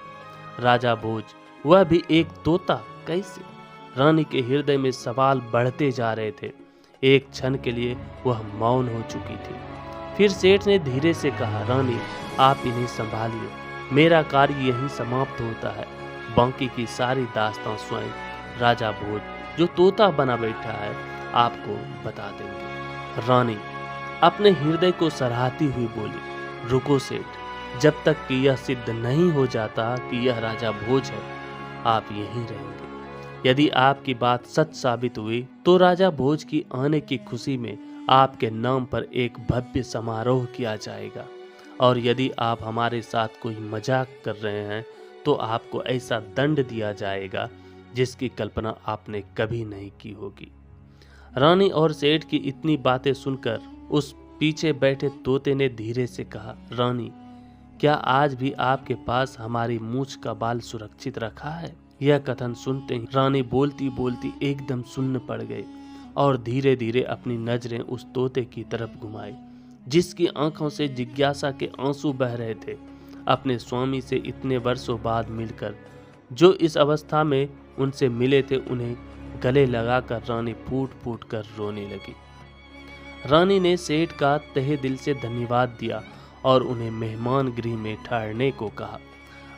A: राजा भोज, वह भी एक तोता, कैसे? रानी के हृदय में सवाल बढ़ते जा रहे थे। एक क्षण के लिए वह मौन हो चुकी थी। फिर सेठ ने धीरे से कहा, रानी, आप इन्हें संभालिए, मेरा कार्य यहीं समाप्त होता है। बाकी की सारी दास्तां स्वयं राजा भोज, जो तोता बना बैठा है, आपको बता देंगे। रानी अपने हृदय को सराहती हुई बोली, रुको सेठ, जब तक कि यह सिद्ध नहीं हो जाता कि यह राजा भोज है, आप यहीं रहेंगे। यदि आपकी बात सच साबित हुई तो राजा भोज की आने की खुशी में आपके नाम पर एक भव्य समारोह किया जाएगा, और यदि आप हमारे साथ कोई मजाक कर रहे हैं तो आपको ऐसा दंड दिया जाएगा जिसकी कल्पना आपने कभी नहीं की होगी। रानी और सेठ की इतनी बातें सुनकर उस पीछे बैठे तोते ने धीरे से कहा, रानी, क्या आज भी आपके पास हमारी मूंछ का बाल सुरक्षित रखा है? यह कथन सुनते ही रानी बोलती बोलती एकदम सुन्न पड़ गई और धीरे धीरे अपनी नजरें उस तोते की तरफ घुमाई, जिसकी आंखों से जिज्ञासा के आंसू बह रहे थे। अपने स्वामी से इतने वर्षों बाद मिलकर जो इस अवस्था में उनसे मिले थे, उन्हें गले लगाकर रानी फूट फूट कर रोने लगी। रानी ने सेठ का तहे दिल से धन्यवाद दिया और उन्हें मेहमान गृह में ठहरने को कहा।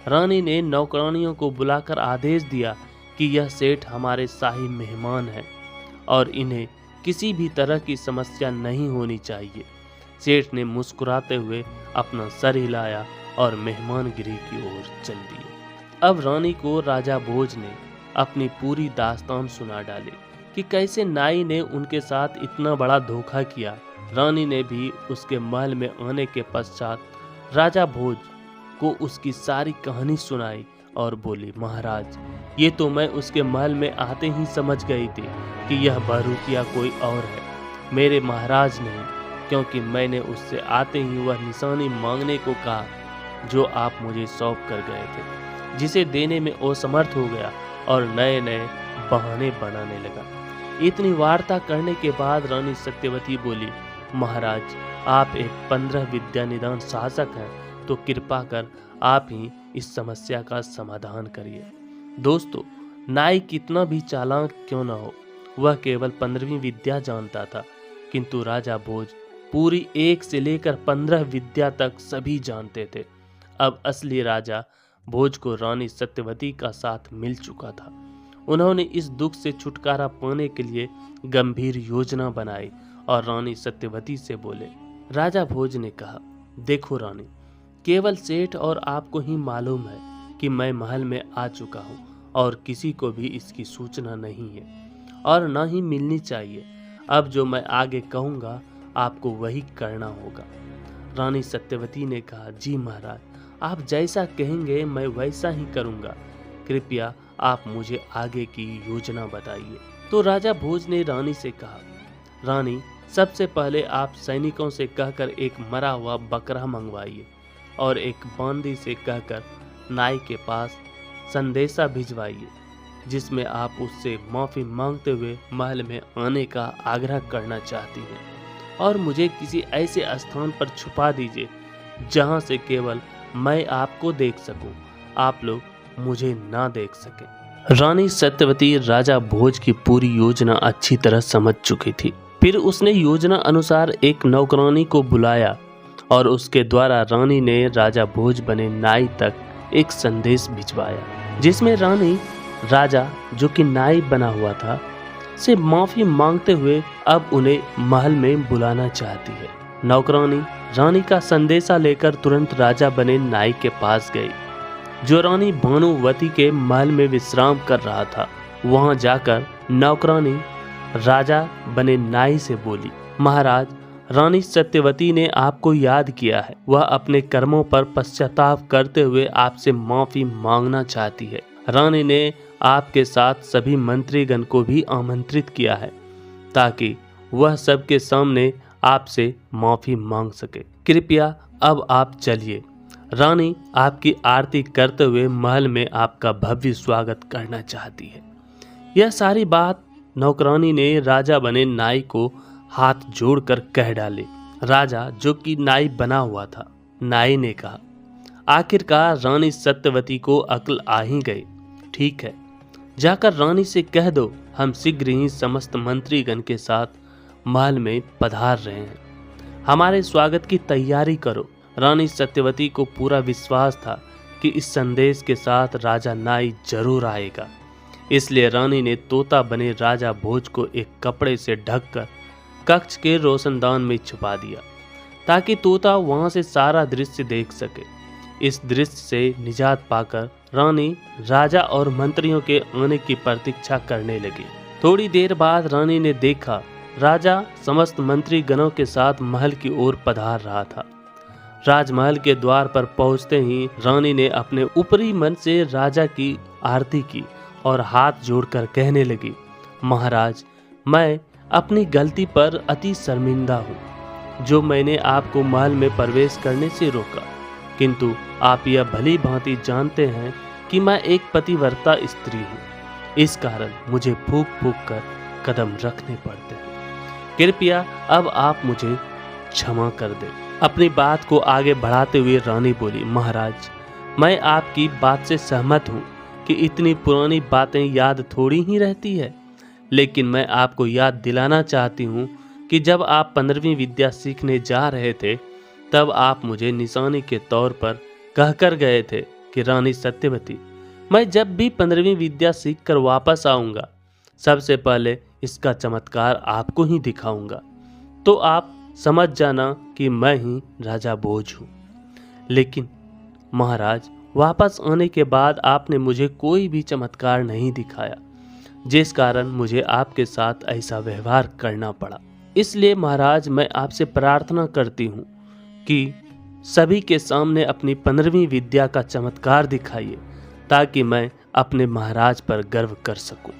A: रानी ने नौकरानियों को बुलाकर आदेश दिया कि यह सेठ हमारे शाही मेहमान हैं और इन्हें किसी भी तरह की समस्या नहीं होनी चाहिए। सेठ ने मुस्कुराते हुए अपना सर हिलाया और मेहमान गृह की ओर चल दिए। अब रानी को राजा भोज ने अपनी पूरी दास्तान सुना डाली कि कैसे नाई ने उनके साथ इतना बड़ा धोखा किया। रानी ने भी उसके महल में आने के पश्चात राजा भोज को उसकी सारी कहानी सुनाई और बोली, महाराज, ये तो मैं उसके महल में आते ही समझ गई थी कि यह बहरूपिया कोई और है, मेरे महाराज नहीं, क्योंकि मैंने उससे आते ही वह निशानी मांगने को कहा जो आप मुझे सौंप कर गए थे, जिसे देने में असमर्थ हो गया और नए नए बहाने बनाने लगा। इतनी वार्ता करने के बाद रानी सत्यवती बोली, महाराज, आप एक 15 विद्या निदान शासक हैं, तो कृपा कर आप ही इस समस्या का समाधान करिए। दोस्तों, नाई कितना भी चालाक क्यों न हो, वह केवल 15वीं विद्या जानता था, किंतु राजा भोज पूरी 1 से लेकर 15 विद्या तक सभी जानते थे। अब असली राजा भोज को रानी सत्यवती का साथ मिल चुका था। उन्होंने इस दुख से छुटकारा पाने के लिए गंभीर योजना बनाई और रानी सत्यवती से बोले। राजा भोज ने कहा, देखो रानी, केवल सेठ और आपको ही मालूम है कि मैं महल में आ चुका हूँ और किसी को भी इसकी सूचना नहीं है और ना ही मिलनी चाहिए। अब जो मैं आगे कहूँगा आपको वही करना होगा। रानी सत्यवती ने कहा, जी महाराज, आप जैसा कहेंगे मैं वैसा ही करूँगा। कृपया आप मुझे आगे की योजना बताइए। तो राजा भोज ने रानी से कहा, रानी, सबसे पहले आप सैनिकों से कहकर एक मरा हुआ बकरा मंगवाइए और एक बांदी से कहकर नाई के पास संदेशा भिजवाइए जिसमें आप उससे माफ़ी मांगते हुए महल में आने का आग्रह करना चाहती हैं और मुझे किसी ऐसे स्थान पर छुपा दीजिए जहां से केवल मैं आपको देख सकूं, आप लोग मुझे ना देख सकें। रानी सत्यवती राजा भोज की पूरी योजना अच्छी तरह समझ चुकी थी। फिर उसने योजना अनुसार एक नौकरानी को बुलाया और उसके द्वारा रानी ने राजा भोज बने नाई तक एक संदेश भिजवाया जिसमें रानी राजा, जो कि नाई बना हुआ था, से माफी मांगते हुए अब उन्हें महल में बुलाना चाहती है। नौकरानी रानी का संदेशा लेकर तुरंत राजा बने नाई के पास गई, जो रानी भानुवती के महल में विश्राम कर रहा था। वहां जाकर नौकरानी राजा बने नाई से बोली, महाराज, रानी सत्यवती ने आपको याद किया है। वह अपने कर्मों पर पश्चाताप करते हुए आपसे माफी मांगना चाहती है। रानी ने आपके साथ सभी मंत्रीगण को भी आमंत्रित किया है ताकि वह सबके सामने आपसे माफी मांग सके। कृपया अब आप चलिए। रानी आपकी आरती करते हुए महल में आपका भव्य स्वागत करना चाहती है। यह सारी बात नौकरानी ने राजा बने नाई को हाथ जोड़कर कह डाले। राजा, जो कि नाई बना हुआ था, नाई ने कहा, आखिरकार रानी सत्यवती को अक्ल आ ही गई। ठीक है, जाकर रानी से कह दो हम शीघ्र ही समस्त मंत्रीगण के साथ महल में पधार रहे हैं। हमारे स्वागत की तैयारी करो। रानी सत्यवती को पूरा विश्वास था कि इस संदेश के साथ राजा नाई जरूर आएगा। इसलिए रानी ने तोता बने राजा भोज को एक कपड़े से ढककर कक्ष के रोशनदान में छुपा दिया ताकि तोता वहां से सारा दृश्य देख सके। इस दृश्य से निजात पाकर रानी राजा और मंत्रियों के आने की प्रतीक्षा करने लगी। थोड़ी देर बाद रानी ने देखा राजा समस्त मंत्री गणों के साथ महल की ओर पधार रहा था। राजमहल के द्वार पर पहुंचते ही रानी ने अपने ऊपरी मन से राजा की आरती की और हाथ जोड़कर कहने लगी, महाराज, मैं अपनी गलती पर अति शर्मिंदा हूँ जो मैंने आपको महल में प्रवेश करने से रोका, किंतु आप यह भली भांति जानते हैं कि मैं एक पतिव्रता स्त्री हूँ। इस कारण मुझे फूंक फूंक कर कदम रखने पड़ते हैं। कृपया अब आप मुझे क्षमा कर दें। अपनी बात को आगे बढ़ाते हुए रानी बोली, महाराज, मैं आपकी बात से सहमत हूँ कि इतनी पुरानी बातें याद थोड़ी ही रहती है, लेकिन मैं आपको याद दिलाना चाहती हूँ कि जब आप 15वीं विद्या सीखने जा रहे थे तब आप मुझे निशानी के तौर पर कहकर गए थे कि रानी सत्यवती, मैं जब भी 15वीं विद्या सीखकर वापस आऊँगा सबसे पहले इसका चमत्कार आपको ही दिखाऊंगा, तो आप समझ जाना कि मैं ही राजा भोज हूँ। लेकिन महाराज, वापस आने के बाद आपने मुझे कोई भी चमत्कार नहीं दिखाया, जिस कारण मुझे आपके साथ ऐसा व्यवहार करना पड़ा। इसलिए महाराज, मैं आपसे प्रार्थना करती हूँ कि सभी के सामने अपनी 15वीं विद्या का चमत्कार दिखाइए ताकि मैं अपने महाराज पर गर्व कर सकूं।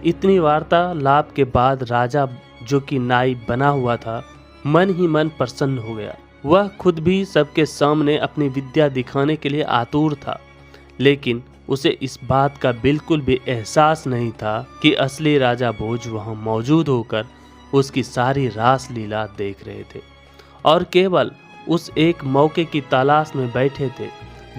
A: इतनी वार्तालाप के बाद राजा, जो कि नाई बना हुआ था, मन ही मन प्रसन्न हो गया। वह खुद भी सबके सामने अपनी विद्या दिखाने के लिए आतुर था, लेकिन उसे इस बात का बिल्कुल भी एहसास नहीं था कि असली राजा भोज वहां मौजूद होकर उसकी सारी रास लीला देख रहे थे और केवल उस एक मौके की तलाश में बैठे थे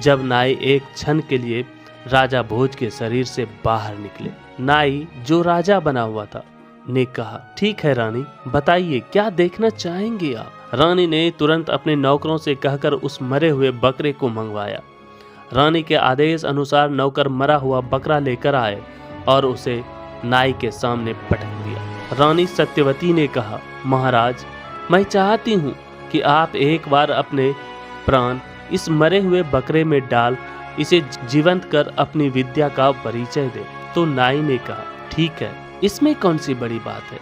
A: जब नाई एक क्षण के लिए राजा भोज के शरीर से बाहर निकले। नाई, जो राजा बना हुआ था, ने कहा, ठीक है रानी, बताइए क्या देखना चाहेंगे आप। रानी ने तुरंत अपने नौकरों से कहकर उस मरे हुए बकरे को मंगवाया। रानी के आदेश अनुसार नौकर मरा हुआ बकरा लेकर आए और उसे नाई के सामने पटक दिया। रानी सत्यवती ने कहा, महाराज, मैं चाहती हूँ कि आप एक बार अपने प्राण इस मरे हुए बकरे में डाल इसे जीवंत कर अपनी विद्या का परिचय दे। तो नाई ने कहा, ठीक है, इसमें कौन सी बड़ी बात है,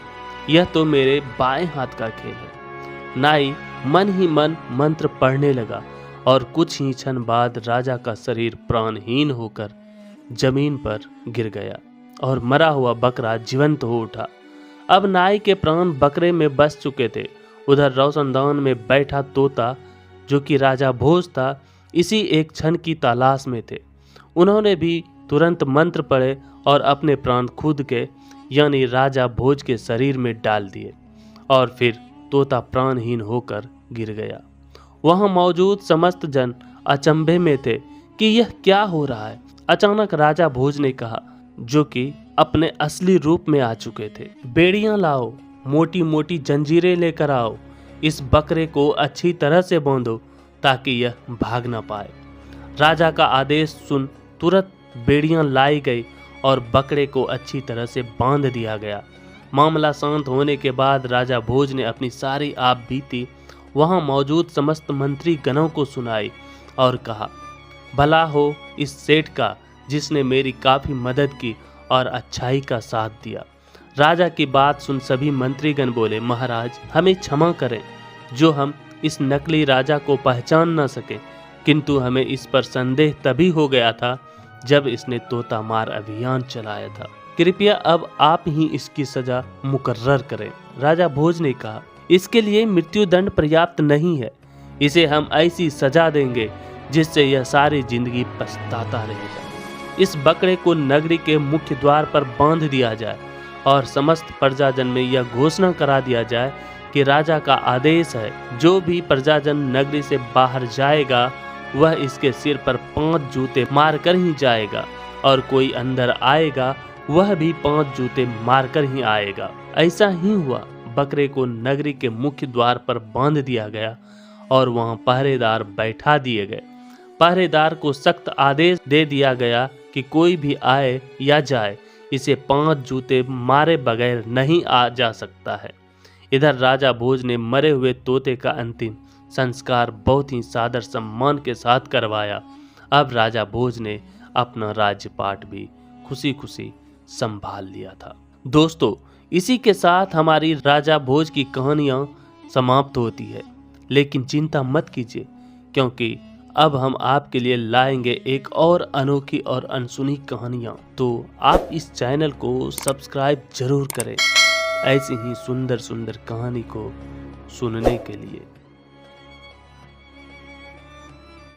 A: यह तो मेरे बाएं हाथ का खेल है। नाई मन ही मन मंत्र पढ़ने लगा और कुछ ही क्षण बाद राजा का शरीर प्राणहीन होकर जमीन पर गिर गया और मरा हुआ बकरा जीवंत हो उठा। अब नाई के प्राण बकरे में बस चुके थे। उधर रोशनदान में बैठा तोता, जो कि राजा भोज था, इसी एक क्षण की तलाश में थे। उन्होंने भी तुरंत मंत्र पढ़े और अपने प्राण खुद के यानी राजा भोज के शरीर में डाल दिए और फिर तोता प्राणहीन होकर गिर गया। वहां मौजूद समस्त जन अचंभे में थे कि यह क्या हो रहा है। अचानक राजा भोज ने कहा, जो कि अपने असली रूप में आ चुके थे, बेड़ियां लाओ, मोटी मोटी जंजीरें लेकर आओ, इस बकरे को अच्छी तरह से बांधो ताकि यह भाग न पाए। राजा का आदेश सुन तुरंत बेड़ियां लाई गई और बकरे को अच्छी तरह से बांध दिया गया। मामला शांत होने के बाद राजा भोज ने अपनी सारी आप बीती वहां मौजूद समस्त मंत्री गणों को सुनाई और कहा, भला हो इस सेठ का जिसने मेरी काफी मदद की और अच्छाई का साथ दिया। राजा की बात सुन सभी मंत्रीगण बोले, महाराज, हमें क्षमा करें जो हम इस नकली राजा को पहचान न सके, किंतु हमें इस पर संदेह तभी हो गया था जब इसने तोता मार अभियान चलाया था। कृपया अब आप ही इसकी सजा मुकर्रर करें। राजा भोज ने कहा, इसके लिए मृत्युदंड पर्याप्त नहीं है, इसे हम ऐसी सजा देंगे जिससे यह सारी जिंदगी पछताता रहेगा। इस बकरे को नगरी के मुख्य द्वार पर बांध दिया जाए और समस्त प्रजाजन में यह घोषणा करा दिया जाए कि राजा का आदेश है, जो भी प्रजाजन नगरी से बाहर जाएगा वह इसके सिर पर 5 जूते मारकर ही जाएगा और कोई अंदर आएगा वह भी 5 जूते मारकर ही आएगा। ऐसा ही हुआ। बकरे को नगरी के मुख्य द्वार पर बांध दिया गया और वहां पहरेदार बैठा दिए गए। पहरेदार को सख्त आदेश दे दिया गया कि कोई भी आए या जाए इसे 5 जूते मारे बगैर नहीं आ जा सकता है। इधर राजा भोज ने मरे हुए तोते का अंतिम संस्कार बहुत ही सादर सम्मान के साथ करवाया। अब राजा भोज ने अपना राज्यपाट भी खुशी खुशी संभाल लिया था। दोस्तों, इसी के साथ हमारी राजा भोज की कहानियां समाप्त होती है, लेकिन चिंता मत कीजिए, क्योंकि अब हम आपके लिए लाएंगे एक और अनोखी और अनसुनी कहानियां। तो आप इस चैनल को सब्सक्राइब जरूर करें ऐसी ही सुंदर सुंदर कहानी को सुनने के लिए।